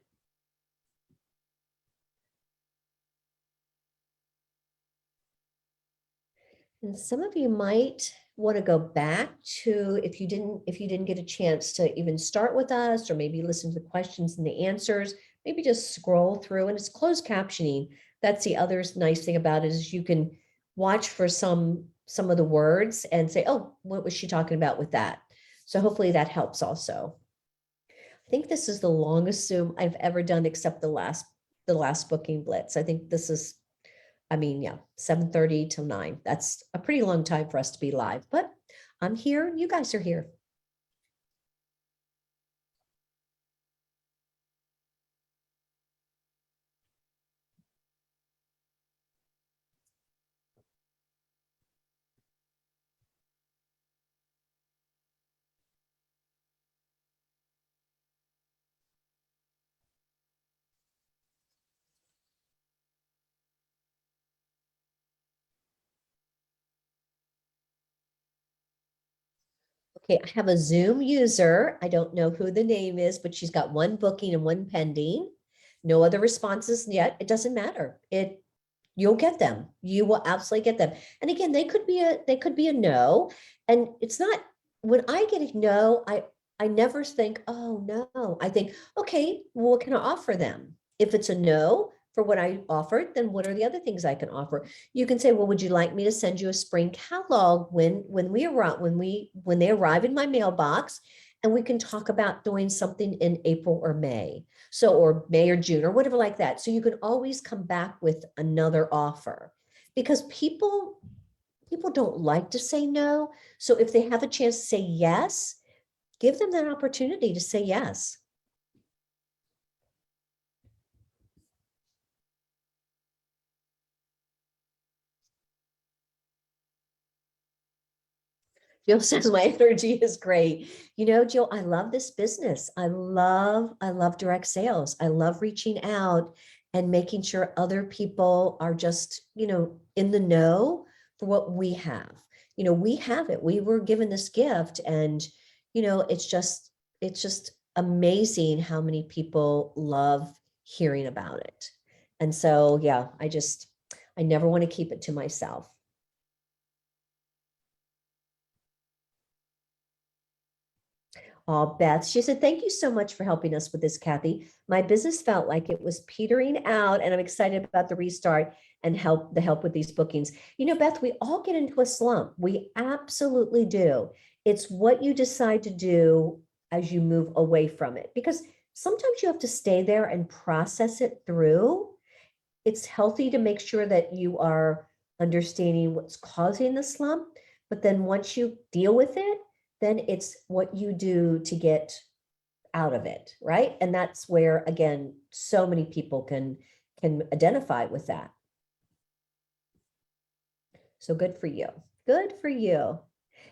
And some of you might want to go back to, if you didn't get a chance to even start with us, or maybe listen to the questions and the answers, maybe just scroll through, and it's closed captioning. That's the other nice thing about it, is you can watch for some of the words and say, oh, what was she talking about with that? So hopefully that helps also. I think this is the longest Zoom I've ever done, except the last booking Blitz. I think this is, I mean, yeah, 7:30 till 9. That's a pretty long time for us to be live, but I'm here. You guys are here. Okay, I have a Zoom user. I don't know who the name is, but she's got one booking and one pending. No other responses yet. It doesn't matter. You'll get them. You will absolutely get them. And again, they could be a no. And it's not, when I get a no, I never think, oh no. I think, okay, well, what can I offer them? If it's a no for what I offered, then what are the other things I can offer? You can say, well, would you like me to send you a spring catalog when they arrive in my mailbox, and we can talk about doing something in April or May. So, or May or June or whatever like that. So you can always come back with another offer, because people don't like to say no. So if they have a chance to say yes, give them that opportunity to say yes. Jill says my energy is great. You know, Jill, I love this business. I love direct sales. I love reaching out and making sure other people are just, you know, in the know for what we have. we have it. We were given this gift, and, it's just amazing how many people love hearing about it. And so, yeah, I never want to keep it to myself. Oh, Beth, she said, thank you so much for helping us with this, Kathy. My business felt like it was petering out, and I'm excited about the restart and the help with these bookings. Beth, we all get into a slump. We absolutely do. It's what you decide to do as you move away from it, because sometimes you have to stay there and process it through. It's healthy to make sure that you are understanding what's causing the slump, but then once you deal with it, then it's what you do to get out of it, right? And that's where, again, so many people can identify with that. So good for you. Good for you.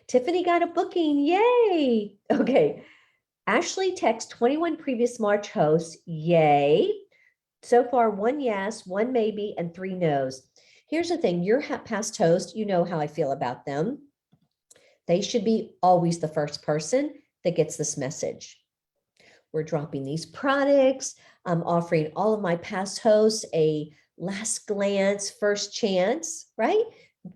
Tiffany got a booking. Yay. Okay. Ashley text 21 previous March hosts. Yay. So far, 1 yes, 1 maybe, and 3 no's. Here's the thing, your past host, you know how I feel about them. They should be always the first person that gets this message. We're dropping these products. I'm offering all of my past hosts a last glance, first chance, right?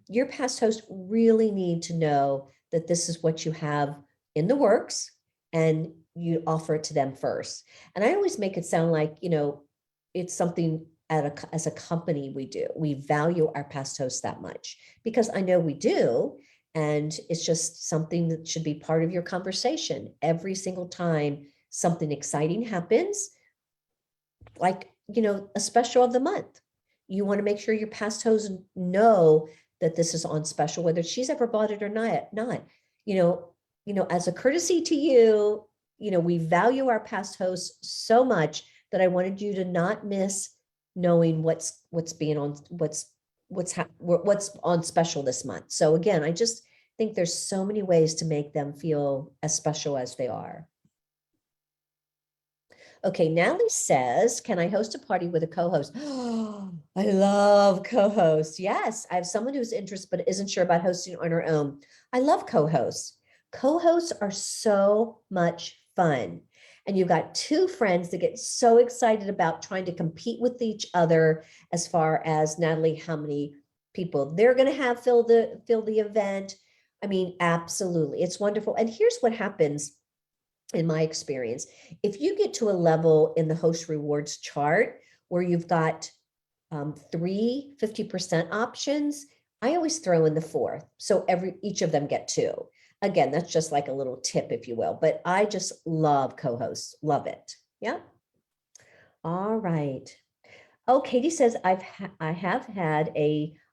Your past hosts really need to know that this is what you have in the works, and you offer it to them first. And I always make it sound like, it's something as a company we do. We value our past hosts that much, because I know we do. And it's just something that should be part of your conversation every single time something exciting happens, like, a special of the month. You want to make sure your past hosts know that this is on special, whether she's ever bought it or not. As a courtesy to you, we value our past hosts so much that I wanted you to not miss knowing what's on special this month. So again, I just think there's so many ways to make them feel as special as they are. Okay, Natalie says, can I host a party with a co-host? Oh, I love co-hosts. Yes, I have someone who's interested but isn't sure about hosting on her own. I love co-hosts. Co-hosts are so much fun. And you've got 2 friends that get so excited about trying to compete with each other as far as, Natalie, how many people they're going to have fill the event. I mean, absolutely. It's wonderful. And here's what happens in my experience. If you get to a level in the host rewards chart where you've got 3 50% options, I always throw in the 4th. So each of them get 2. Again, that's just like a little tip, if you will, but I just love co-hosts. Love it. Yeah. All right. Oh, Katie says, I have had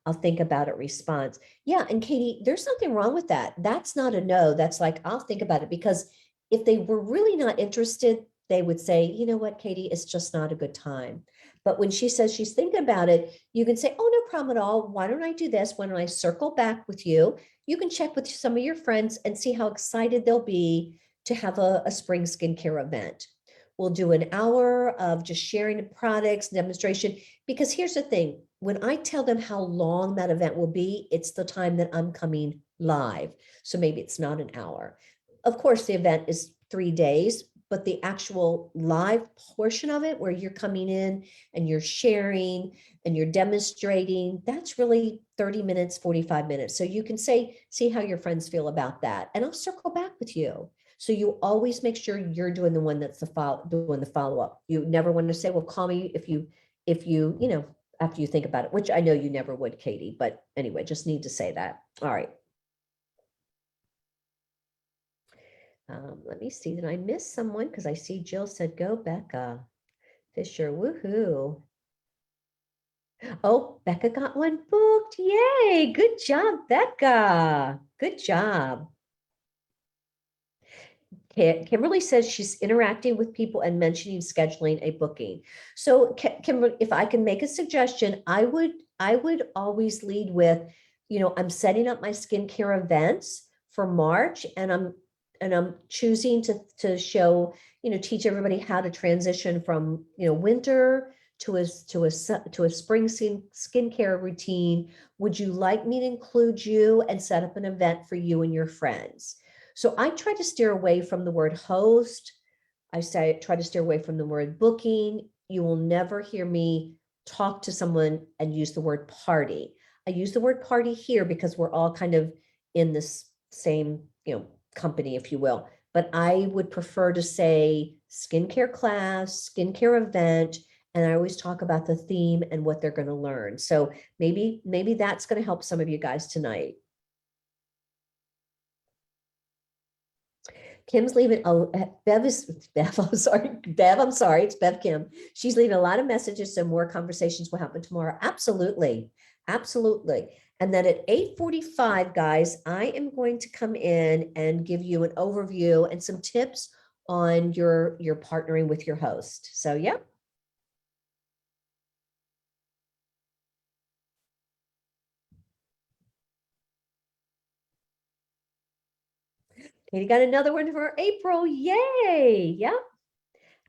I'll think about it response. Yeah. And Katie, there's nothing wrong with that. That's not a no. That's like, I'll think about it, because if they were really not interested, they would say, you know what, Katie, it's just not a good time. But when she says she's thinking about it, you can say, oh, no problem at all. Why don't I do this? Why don't I circle back with you? You can check with some of your friends and see how excited they'll be to have a spring skincare event. We'll do an hour of just sharing the products, demonstration, because here's the thing. When I tell them how long that event will be, it's the time that I'm coming live. So maybe it's not an hour. Of course, the event is 3 days, but the actual live portion of it, where you're coming in and you're sharing and you're demonstrating, that's really 30 minutes, 45 minutes. So you can see how your friends feel about that. And I'll circle back with you. So you always make sure you're doing the one that's doing the follow-up. You never want to say, well, call me if you, after you think about it, which I know you never would, Katie, but anyway, just need to say that. All right. Let me see, did I miss someone? Because I see Jill said, go Becca Fisher, woohoo. Oh, Becca got one booked. Yay, good job, Becca. Good job. Kimberly says she's interacting with people and mentioning scheduling a booking. So Kimberly, if I can make a suggestion, I would always lead with, I'm setting up my skincare events for March, and I'm choosing to show, teach everybody how to transition from, winter to a spring skincare routine. Would you like me to include you and set up an event for you and your friends? So I try to steer away from the word host. Try to steer away from the word booking. You will never hear me talk to someone and use the word party. I use the word party here because we're all kind of in this same, company, if you will. But I would prefer to say skincare class, skincare event, and I always talk about the theme and what they're going to learn. So maybe that's going to help some of you guys tonight. Kim's leaving, Bev, I'm sorry, it's Bev Kim. She's leaving a lot of messages, so more conversations will happen tomorrow. Absolutely, absolutely. And then at 8:45, guys, I am going to come in and give you an overview and some tips on your partnering with your host. So, yeah. Katie got another one for April. Yay. Yep.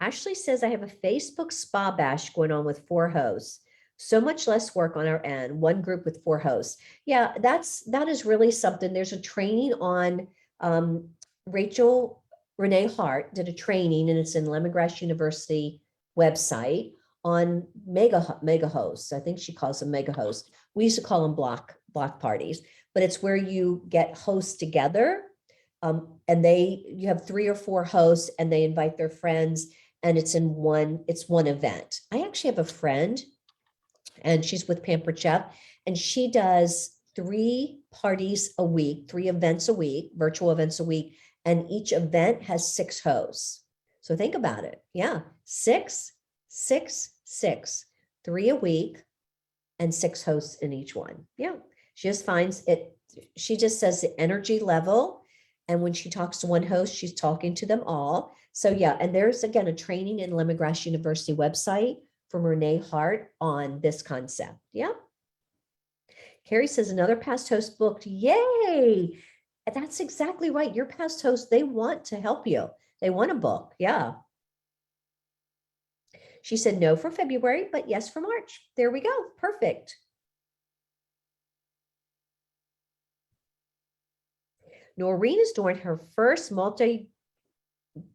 Ashley says, I have a Facebook spa bash going on with 4 hosts. So much less work on our end, one group with 4 hosts. Yeah, that is really something. There's a training on Rachel Renee Hart did a training, and it's in Lemongrass University website on mega hosts. I think she calls them mega hosts. We used to call them block parties, but it's where you get hosts together. And you have 3 or 4 hosts, and they invite their friends, and it's one event. I actually have a friend, and she's with Pampered Chef, and she does 3 parties a week, 3 events a week, virtual events a week, and each event has 6 hosts. So think about it. Yeah, 6, 6, 6, 3 a week, and 6 hosts in each one. Yeah, she just finds it. She just says the energy level. And when she talks to one host, she's talking to them all. So yeah, and there's, again, a training in Lemongrass University website from Renee Hart on this concept. Yeah. Carrie says, another past host booked. Yay. That's exactly right. Your past host, they want to help you. They want to book. Yeah. She said no for February, but yes for March. There we go. Perfect. Noreen is doing her first in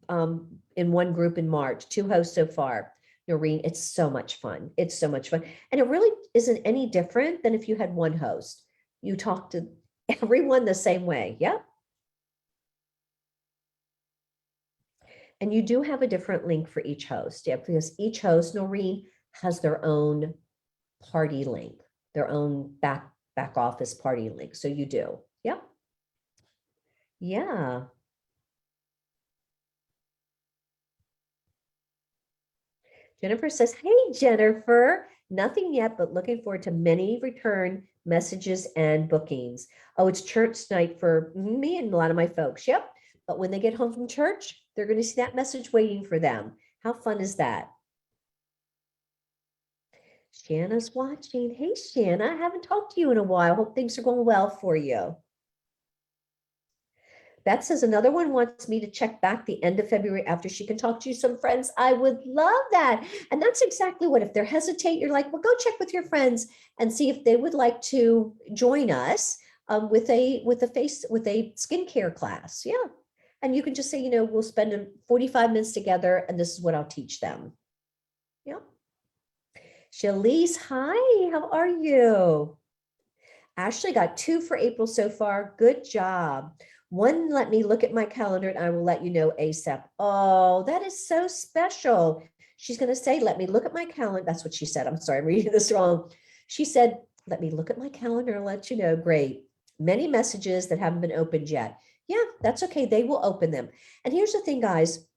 one group in March, 2 hosts so far. Noreen, it's so much fun. It's so much fun. And it really isn't any different than if you had one host. You talk to everyone the same way. Yep. And you do have a different link for each host. Yeah, because each host, Noreen, has their own party link, their own back office party link. So you do. Yep. Yeah. Jennifer says, hey, Jennifer, nothing yet, but looking forward to many return messages and bookings. Oh, it's church night for me and a lot of my folks. Yep. But when they get home from church, they're going to see that message waiting for them. How fun is that? Shanna's watching. Hey, Shanna, I haven't talked to you in a while. Hope things are going well for you. Beth says another one wants me to check back the end of February after she can talk to you some friends. I would love that. And that's exactly what, if they're hesitate, you're like, well, go check with your friends and see if they would like to join us with a skincare class. Yeah. And you can just say, we'll spend 45 minutes together and this is what I'll teach them. Yeah. Shalise, hi, how are you? Ashley got 2 for April so far. Good job. One, let me look at my calendar and I will let you know ASAP. Oh, that is so special. She's going to say, let me look at my calendar. That's what she said. I'm sorry, I'm reading this wrong. She said, let me look at my calendar and let you know. Great. Many messages that haven't been opened yet. Yeah, that's okay. They will open them. And here's the thing, guys.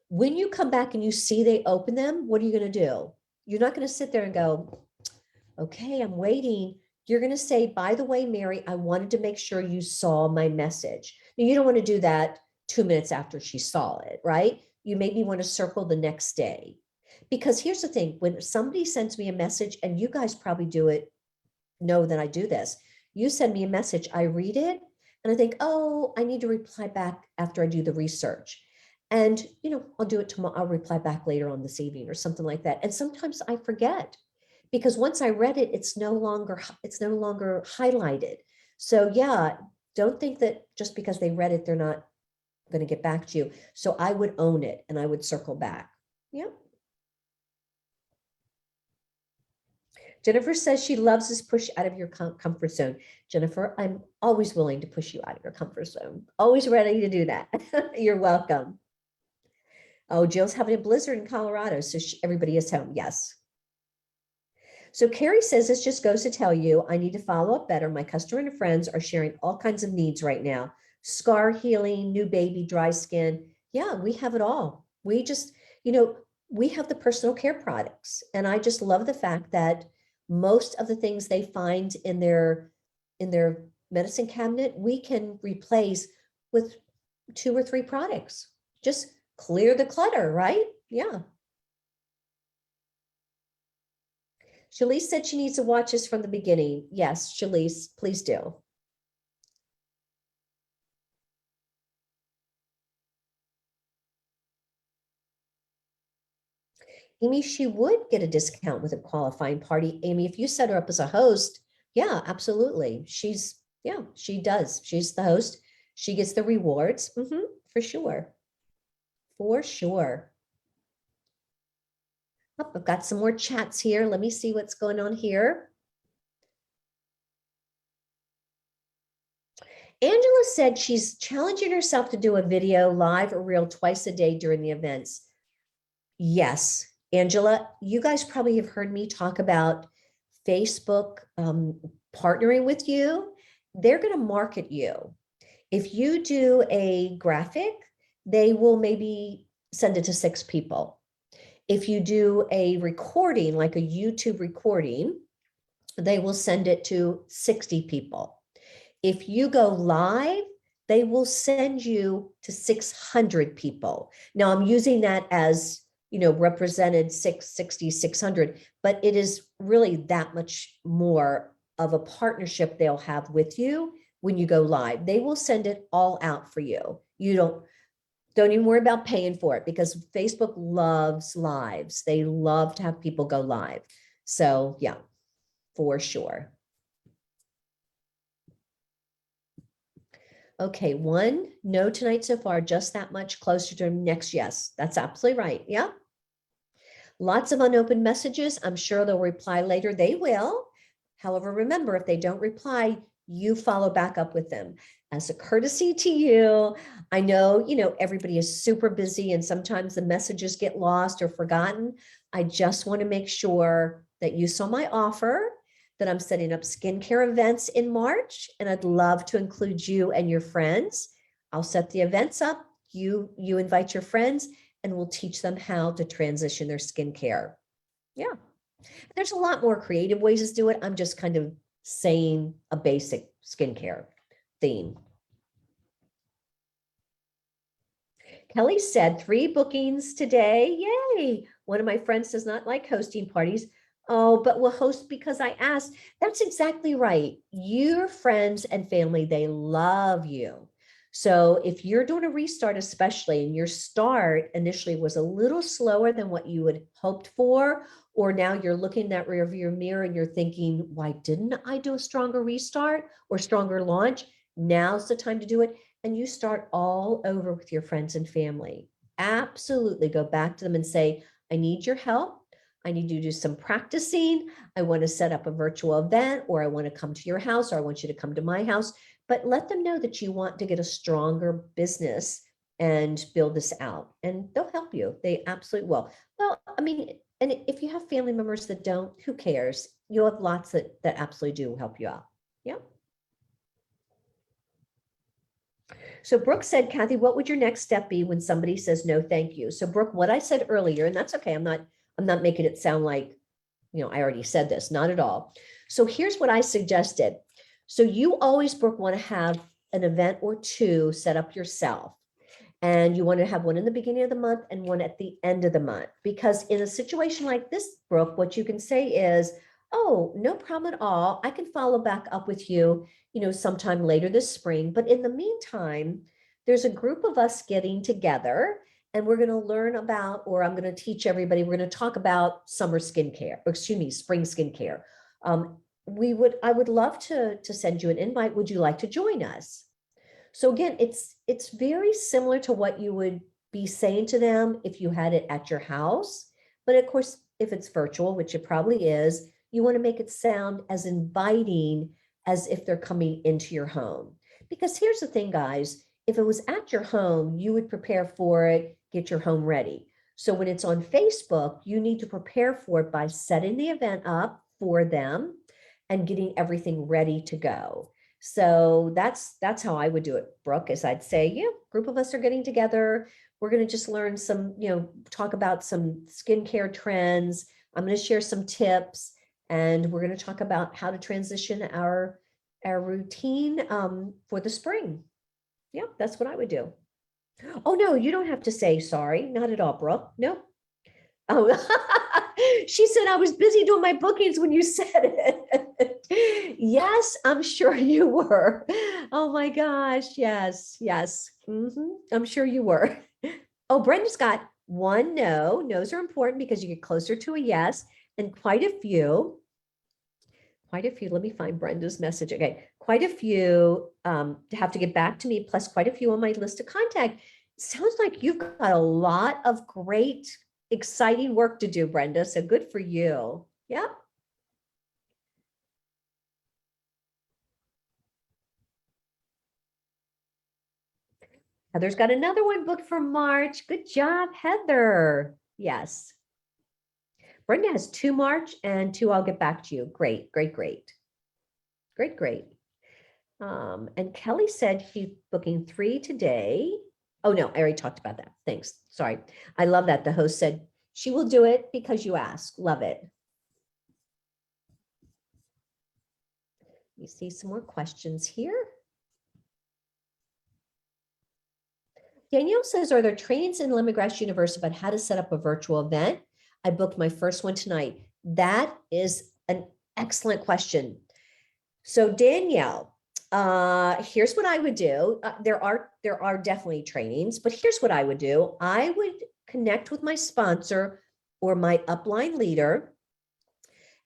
When you come back and you see they open them, what are you going to do? You're not going to sit there and go, okay, I'm waiting. You're going to say, by the way, Mary, I wanted to make sure you saw my message. Now, you don't want to do that 2 minutes after she saw it, right? You maybe want to circle the next day. Because here's the thing, when somebody sends me a message, and you guys probably know that I do this, you send me a message, I read it, and I think, oh, I need to reply back after I do the research. And, I'll do it tomorrow. I'll reply back later on this evening or something like that. And sometimes I forget because once I read it, it's no longer highlighted. So yeah, don't think that just because they read it, they're not going to get back to you. So I would own it and I would circle back. Yeah. Jennifer says she loves this push out of your comfort zone. Jennifer, I'm always willing to push you out of your comfort zone. Always ready to do that. You're welcome. Oh, Jill's having a blizzard in Colorado, so everybody is home. Yes. So Carrie says, this just goes to tell you, I need to follow up better. My customer and friends are sharing all kinds of needs right now. Scar healing, new baby, dry skin. Yeah, we have it all. We just, we have the personal care products. And I just love the fact that most of the things they find in their medicine cabinet, we can replace with 2 or 3 products. Just clear the clutter, right? Yeah. Shalise said she needs to watch this from the beginning. Yes, Shalise, please do. Amy, she would get a discount with a qualifying party. Amy, if you set her up as a host, yeah, absolutely. She does. She's the host. She gets the rewards. For sure. For sure. Oh, I've got some more chats here. Let me see what's going on here. Angela said she's challenging herself to do a video live or reel twice a day during the events. Yes, Angela, you guys probably have heard me talk about Facebook partnering with you. They're going to market you. If you do a graphic, they will maybe send it to 6 people. If you do a recording, like a YouTube recording, they will send it to 60 people. If you go live, they will send you to 600 people. Now I'm using that as, represented 660, 600, but it is really that much more of a partnership they'll have with you when you go live. They will send it all out for you. You don't even worry about paying for it because Facebook loves lives. They love to have people go live. So yeah, for sure. Okay, 1 no tonight so far, just that much closer to next yes. That's absolutely right. Yeah. Lots of unopened messages. I'm sure they'll reply later. They will. However, remember, if they don't reply, you follow back up with them. As a courtesy to you, I know, everybody is super busy and sometimes the messages get lost or forgotten. I just want to make sure that you saw my offer, that I'm setting up skincare events in March, and I'd love to include you and your friends. I'll set the events up. You invite your friends and we'll teach them how to transition their skincare. Yeah. There's a lot more creative ways to do it. I'm just kind of saying a basic skincare theme. Kelly said 3 bookings today. Yay. One of my friends does not like hosting parties. Oh, but will host because I asked. That's exactly right. Your friends and family, they love you. So if you're doing a restart, especially, and your start initially was a little slower than what you had hoped for, or now you're looking in that rearview mirror and you're thinking, why didn't I do a stronger restart or stronger launch? Now's the time to do it. And you start all over with your friends and family. Absolutely go back to them and say, I need your help. I need you to do some practicing. I want to set up a virtual event, or I want to come to your house, or I want you to come to my house. But let them know that you want to get a stronger business and build this out, and they'll help you. They absolutely will. Well, I mean, and if you have family members that don't, who cares? You'll have lots that absolutely do help you out. Yeah. So Brooke said, Kathy, what would your next step be when somebody says no, thank you? So Brooke, what I said earlier, and that's okay. I'm not making it sound like, I already said this, not at all. So here's what I suggested. So you always, Brooke, want to have an event or 2 set up yourself. And you want to have one in the beginning of the month and one at the end of the month. Because in a situation like this, Brooke, what you can say is, oh, no problem at all. I can follow back up with you, sometime later this spring. But in the meantime, there's a group of us getting together and we're going to learn about, or I'm going to teach everybody, we're going to talk about summer skincare, or excuse me, spring skincare. I would love to send you an invite. Would you like to join us? So again, it's very similar to what you would be saying to them if you had it at your house. But of course, if it's virtual, which it probably is, you want to make it sound as inviting as if they're coming into your home. Because here's the thing, guys, if it was at your home, you would prepare for it, get your home ready. So when it's on Facebook, you need to prepare for it by setting the event up for them and getting everything ready to go. So that's how I would do it, Brooke, is I'd say, yeah, group of us are getting together. We're going to just learn some, talk about some skincare trends. I'm going to share some tips, and we're going to talk about how to transition our routine for the spring. Yeah, that's what I would do. Oh, no, you don't have to say sorry. Not at all, Brooke. No. Oh, she said I was busy doing my bookings when you said it. Yes, I'm sure you were. Oh my gosh. Yes, yes. I'm sure you were. Oh, Brenda's got one no. No's are important because you get closer to a yes, and quite a few. Let me find Brenda's message. Okay, quite a few have to get back to me, plus quite a few on my list of contact. Sounds like you've got a lot of great, exciting work to do, Brenda. So good for you. Yep. Heather's got another one booked for March. Good job, Heather. Yes. Brenda has 2 March and 2 I'll get back to you. Great, great, great. Great, great. And Kelly said she's booking 3 today. Oh, no, I already talked about that. Thanks. Sorry. I love that. The host said she will do it because you asked. Love it. You see some more questions here. Danielle says, are there trainings in Lemongrass University about how to set up a virtual event? I booked my first one tonight. That is an excellent question. So Danielle, here's what I would do. There are definitely trainings, but here's what I would do. I would connect with my sponsor or my upline leader,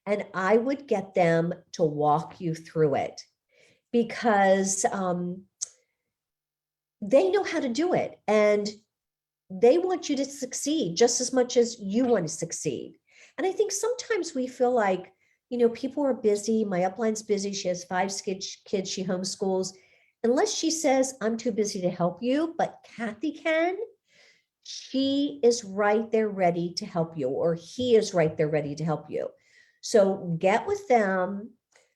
and I would get them to walk you through it, because they know how to do it, and they want you to succeed just as much as you want to succeed. And I think sometimes we feel like, people are busy. My upline's busy. She has 5 kids she homeschools. Unless she says, I'm too busy to help you, but Kathy can, she is right there ready to help you, or he is right there ready to help you. So get with them,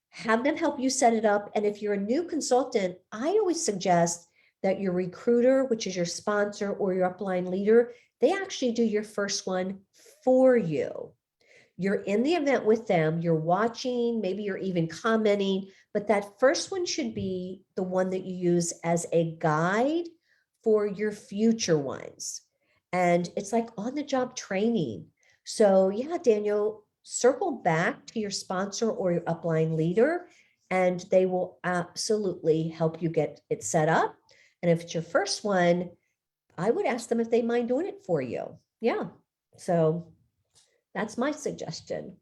have them help you set it up. And if you're a new consultant, I always suggest that your recruiter, which is your sponsor or your upline leader, they actually do your first one for you. You're in the event with them, you're watching, maybe you're even commenting, but that first one should be the one that you use as a guide for your future ones. And it's like on-the-job training. So yeah, Daniel, circle back to your sponsor or your upline leader, and they will absolutely help you get it set up. And if it's your first one, I would ask them if they mind doing it for you. Yeah. So that's my suggestion.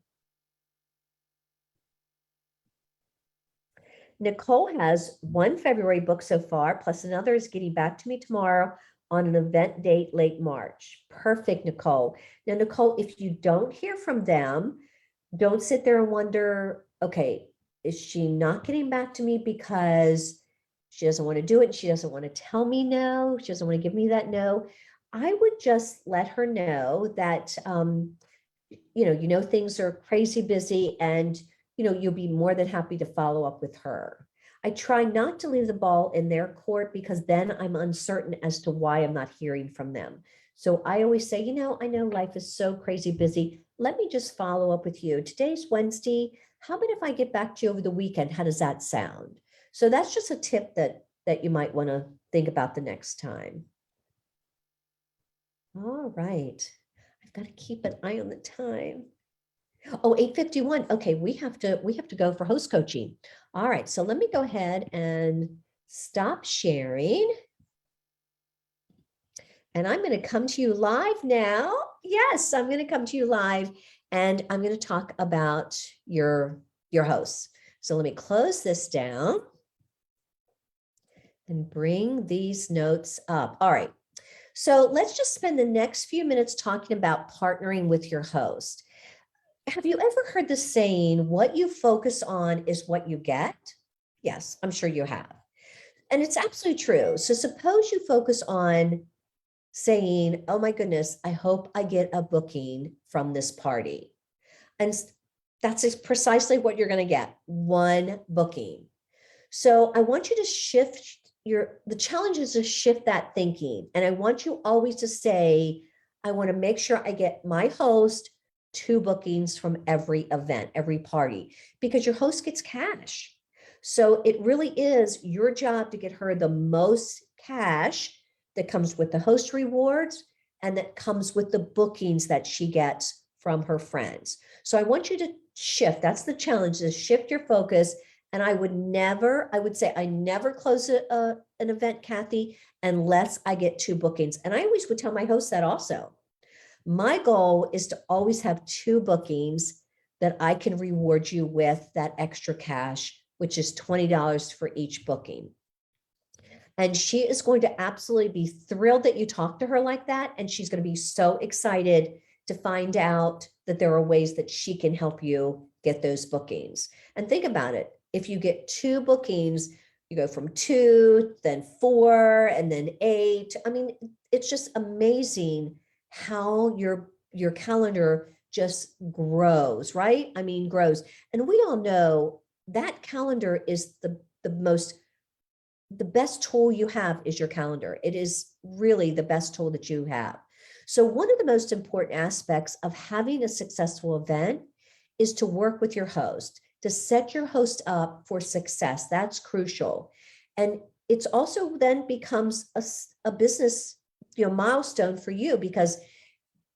Nicole has 1 February book so far, plus another is getting back to me tomorrow on an event date late March. Perfect, Nicole. Now, Nicole, if you don't hear from them, don't sit there and wonder, okay, is she not getting back to me because she doesn't want to do it? She doesn't want to tell me no. She doesn't want to give me that no. I would just let her know that, things are crazy busy, and, you'll be more than happy to follow up with her. I try not to leave the ball in their court, because then I'm uncertain as to why I'm not hearing from them. So I always say, I know life is so crazy busy. Let me just follow up with you. Today's Wednesday. How about if I get back to you over the weekend? How does that sound? So that's just a tip that you might want to think about the next time. All right. I've got to keep an eye on the time. Oh, 8:51. Okay, we have to go for host coaching. All right, so let me go ahead and stop sharing. And I'm going to come to you live now. Yes, I'm going to come to you live and I'm going to talk about your hosts. So let me close this down and bring these notes up. All right. So let's just spend the next few minutes talking about partnering with your host. Have you ever heard the saying, what you focus on is what you get? Yes, I'm sure you have. And it's absolutely true. So suppose you focus on saying, oh my goodness, I hope I get a booking from this party. And that's precisely what you're going to get, one booking. So I want you to shift the challenge is to shift that thinking. And I want you always to say, I want to make sure I get my host 2 bookings from every event, every party, because your host gets cash. So it really is your job to get her the most cash that comes with the host rewards and that comes with the bookings that she gets from her friends. So I want you to shift. That's the challenge, is shift your focus. And I would say I never close an event, Kathy, unless I get 2 bookings. And I always would tell my hosts that also. My goal is to always have 2 bookings that I can reward you with that extra cash, which is $20 for each booking. And she is going to absolutely be thrilled that you talk to her like that. And she's going to be so excited to find out that there are ways that she can help you get those bookings. And think about it. If you get 2 bookings, you go from 2, then 4, and then 8. I mean, it's just amazing how your calendar just grows, right? I mean, grows. And we all know that calendar is the best tool you have is your calendar. It is really the best tool that you have. So one of the most important aspects of having a successful event is to work with your host, to set your host up for success. That's crucial. And it's also then becomes a business, milestone for you, because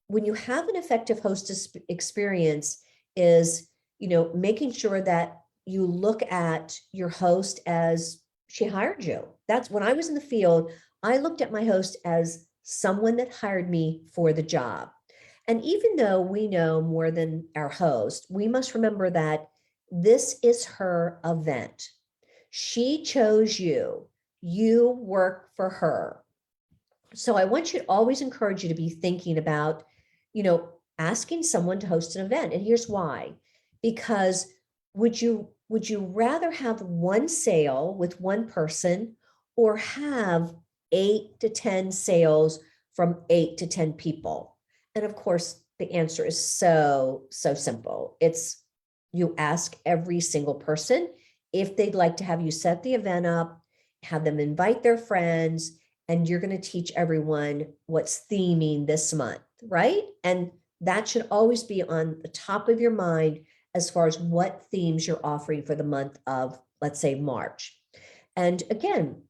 when you have an effective host experience is, making sure that you look at your host as she hired you. That's when I was in the field, I looked at my host as someone that hired me for the job. And even though we know more than our host, we must remember that this is her event. She chose you. You work for her. So I want you to always encourage you to be thinking about, asking someone to host an event. And here's why. Because would you rather have one sale with one person or have 8 to 10 sales from 8 to 10 people? And of course, the answer is so simple. It's you ask every single person if they'd like to have you set the event up, have them invite their friends, and you're going to teach everyone what's theming this month, right? And that should always be on the top of your mind as far as what themes you're offering for the month of, let's say, March. And again,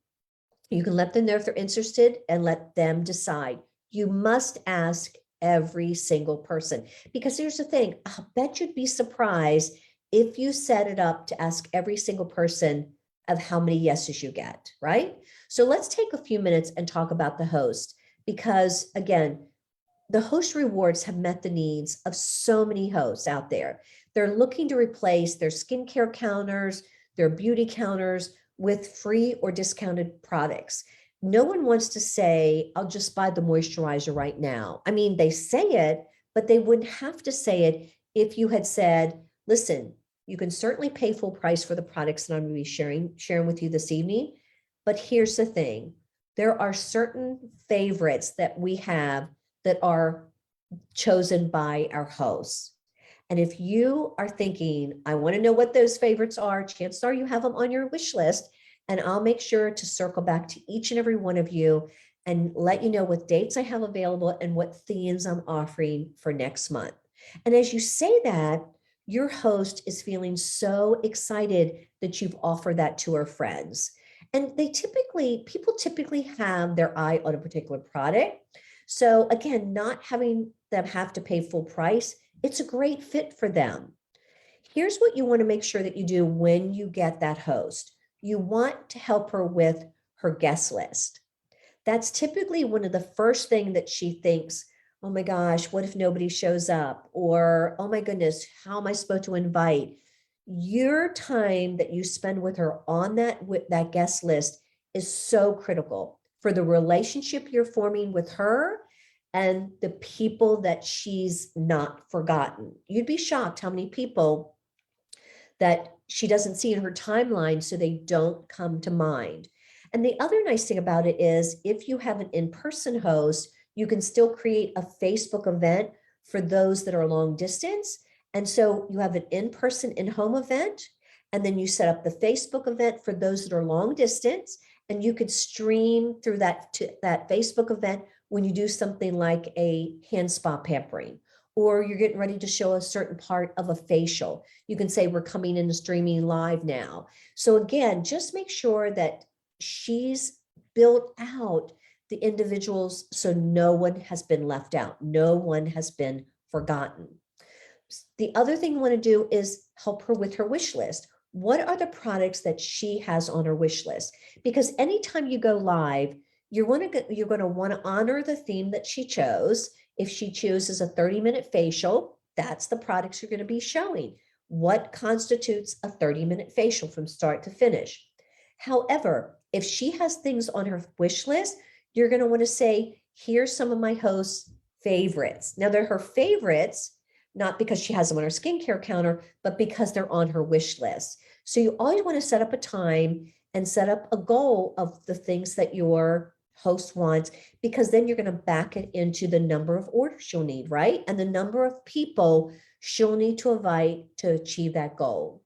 you can let them know if they're interested and let them decide. You must ask every single person, because here's the thing, I'll bet you'd be surprised if you set it up to ask every single person of how many yeses you get, right? So let's take a few minutes and talk about the host, because again, the host rewards have met the needs of so many hosts out there. They're looking to replace their skincare counters, their beauty counters with free or discounted products. No one wants to say, I'll just buy the moisturizer right now. I mean, they say it, but they wouldn't have to say it if you had said, listen, you can certainly pay full price for the products that I'm going to be sharing with you this evening. But here's the thing. There are certain favorites that we have that are chosen by our hosts. And if you are thinking, I want to know what those favorites are, chances are you have them on your wish list. And I'll make sure to circle back to each and every one of you and let you know what dates I have available and what themes I'm offering for next month. And as you say that, your host is feeling so excited that you've offered that to her friends. And people typically have their eye on a particular product. So again, not having them have to pay full price, it's a great fit for them. Here's what you want to make sure that you do when you get that host. You want to help her with her guest list. that's typically one of the first thing that she thinks, oh my gosh, what if nobody shows up? Or, oh my goodness, how am I supposed to invite? Your time that you spend with her on that guest list is so critical for the relationship you're forming with her and the people that she's not forgotten. You'd be shocked how many people that she doesn't see in her timeline, so they don't come to mind. And the other nice thing about it is if you have an in-person host, you can still create a Facebook event for those that are long distance. And so you have an in-person in-home event, and then you set up the Facebook event for those that are long distance, and you could stream through that Facebook event when you do something like a hand spa pampering, or you're getting ready to show a certain part of a facial. You can say, we're coming in and streaming live now. So again, just make sure that she's built out the individuals so no one has been left out, no one has been forgotten. The other thing you want to do is help her with her wish list. What are the products that she has on her wish list? Because anytime you go live, you're going to want to honor the theme that she chose. If she chooses a 30-minute facial, that's the products you're going to be showing. What constitutes a 30-minute facial from start to finish? However, if she has things on her wish list, you're going to want to say, here's some of my host's favorites. Now, they're her favorites, not because she has them on her skincare counter, but because they're on her wish list. So you always want to set up a time and set up a goal of the things that your host wants, because then you're going to back it into the number of orders she'll need, right? And the number of people she'll need to invite to achieve that goal.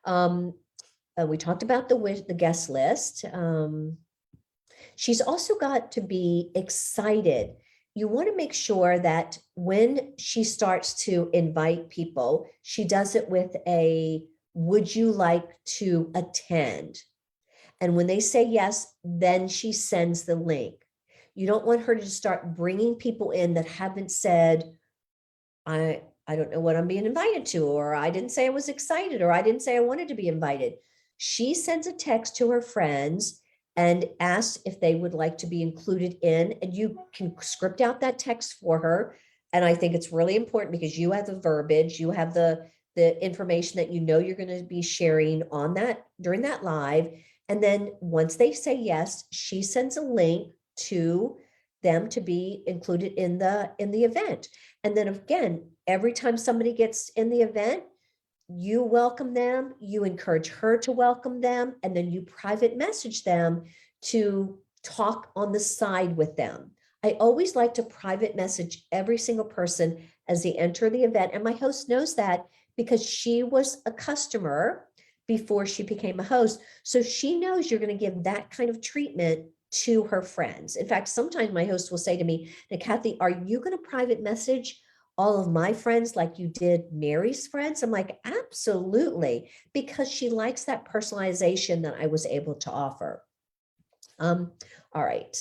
We talked about the guest list. She's also got to be excited. You want to make sure that when she starts to invite people, she does it with a, would you like to attend? And when they say yes, then she sends the link. You don't want her to start bringing people in that haven't said, I don't know what I'm being invited to, or I didn't say I was excited, or I didn't say I wanted to be invited. She sends a text to her friends and asks if they would like to be included in, and you can script out that text for her. And I think it's really important because you have the verbiage, you have the information that you know you're going to be sharing on that during that live. And then once they say yes, she sends a link to them to be included in the event. And then again, every time somebody gets in the event, you welcome them, you encourage her to welcome them, and then you private message them to talk on the side with them. I always like to private message every single person as they enter the event. And my host knows that because she was a customer before she became a host. So she knows you're going to give that kind of treatment to her friends. In fact, sometimes my host will say to me, now, Kathy, are you going to private message all of my friends like you did Mary's friends? I'm like, absolutely, because she likes that personalization that I was able to offer. All right.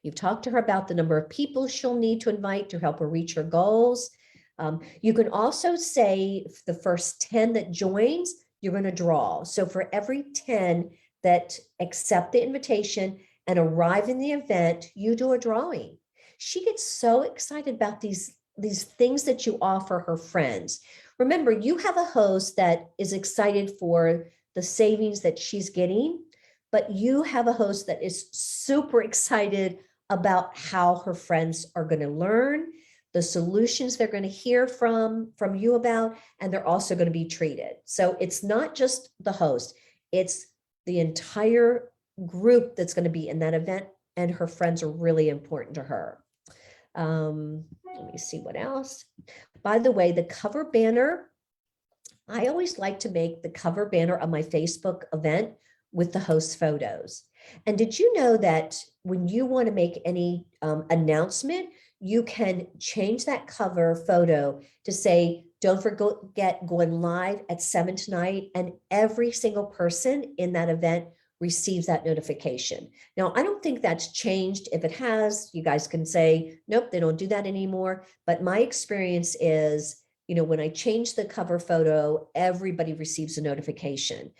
You've talked to her about the number of people she'll need to invite to help her reach her goals. You can also say the first 10 that joins, you're going to draw. So for every 10 that accept the invitation and arrive in the event, you do a drawing. She gets so excited about these things that you offer her friends. Remember, you have a host that is excited for the savings that she's getting, but you have a host that is super excited about how her friends are going to learn, the solutions they're going to hear from you about, and they're also going to be treated. So it's not just the host, it's the entire group that's going to be in that event, and her friends are really important to her. Let me see what else. By the way, the cover banner, I always like to make the cover banner of my Facebook event with the host photos. And did you know that when you want to make any announcement, you can change that cover photo to say, don't forget going live at 7 tonight, and every single person in that event receives that notification. Now, I don't think that's changed. If it has, you guys can say, nope, they don't do that anymore. But my experience is when I change the cover photo, everybody receives a notification.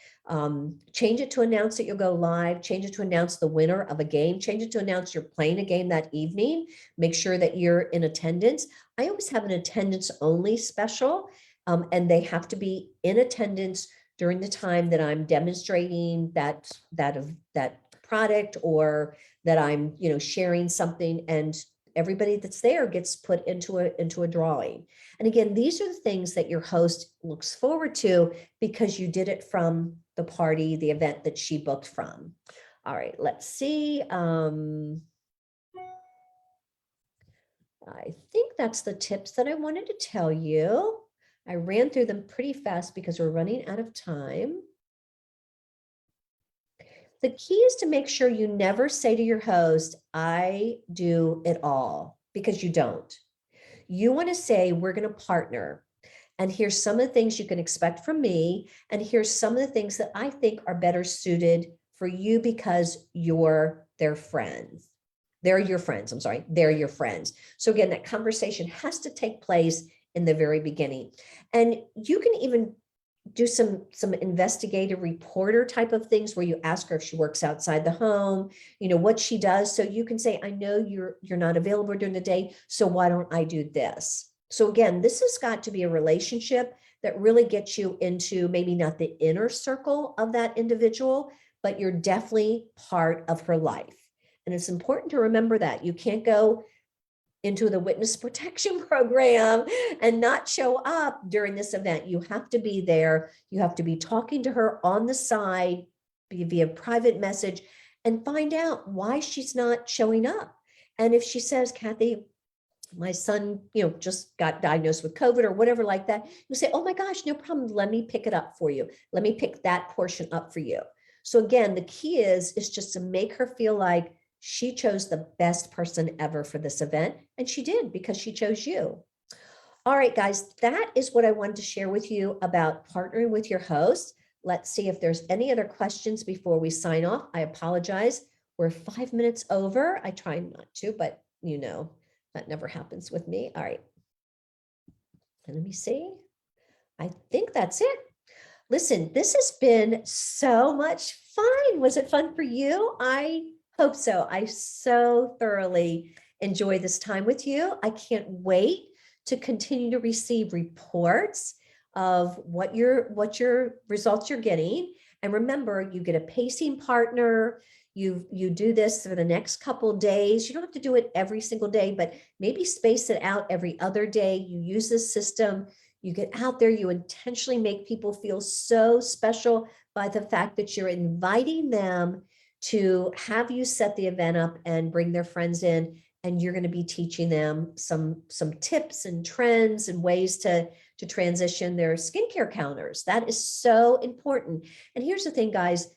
Change it to announce that you'll go live, change it to announce the winner of a game, change it to announce you're playing a game that evening, make sure that you're in attendance. I always have an attendance only special, and they have to be in attendance during the time that I'm demonstrating that product, or that I'm, sharing something, and everybody that's there gets put into a drawing. And again, these are the things that your host looks forward to because you did it from the party, the event that she booked from. All right, let's see. I think that's the tips that I wanted to tell you. I ran through them pretty fast because we're running out of time. The key is to make sure you never say to your host, I do it all, because you don't. You want to say, we're going to partner. And here's some of the things you can expect from me. And here's some of the things that I think are better suited for you because you're their friends. They're your friends. I'm sorry. They're your friends. So again, that conversation has to take place in the very beginning. And you can even do some investigative reporter type of things where you ask her if she works outside the home, what she does. So you can say, I know you're not available during the day, so why don't I do this? So again, this has got to be a relationship that really gets you into maybe not the inner circle of that individual, but you're definitely part of her life. And it's important to remember that you can't go into the witness protection program and not show up during this event. You have to be there. You have to be talking to her on the side via private message and find out why she's not showing up. And if she says, Kathy, my son, just got diagnosed with COVID or whatever like that, you say, oh my gosh, no problem. Let me pick it up for you. Let me pick that portion up for you. So again, the key is just to make her feel like she chose the best person ever for this event. And she did, because she chose you. All right, guys, that is what I wanted to share with you about partnering with your host. Let's see if there's any other questions before we sign off. I apologize. We're 5 minutes over. I try not to, but that never happens with me. All right. And let me see. I think that's it. Listen, this has been so much fun. Was it fun for you? I hope so. I so thoroughly enjoy this time with you. I can't wait to continue to receive reports of what your results you're getting. And remember, you get a pacing partner. You do this for the next couple of days. You don't have to do it every single day, but maybe space it out every other day. You use this system. You get out there, you intentionally make people feel so special by the fact that you're inviting them to have you set the event up and bring their friends in. And you're going to be teaching them some tips and trends and ways to transition their skincare counters. That is so important. And here's the thing, guys,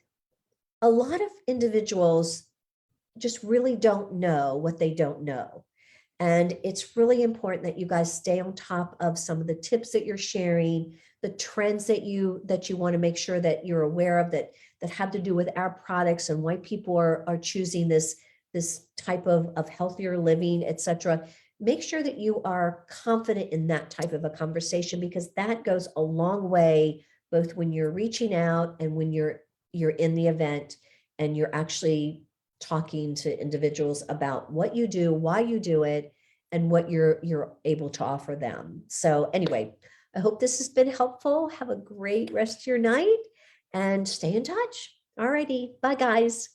a lot of individuals just really don't know what they don't know. And it's really important that you guys stay on top of some of the tips that you're sharing, the trends that you want to make sure that you're aware of that have to do with our products and why people are choosing this type of healthier living, etc. Make sure that you are confident in that type of a conversation, because that goes a long way, both when you're reaching out and when you're in the event and you're actually talking to individuals about what you do, why you do it, and what you're able to offer them. So anyway, I hope this has been helpful. Have a great rest of your night and stay in touch. All righty. Bye, guys.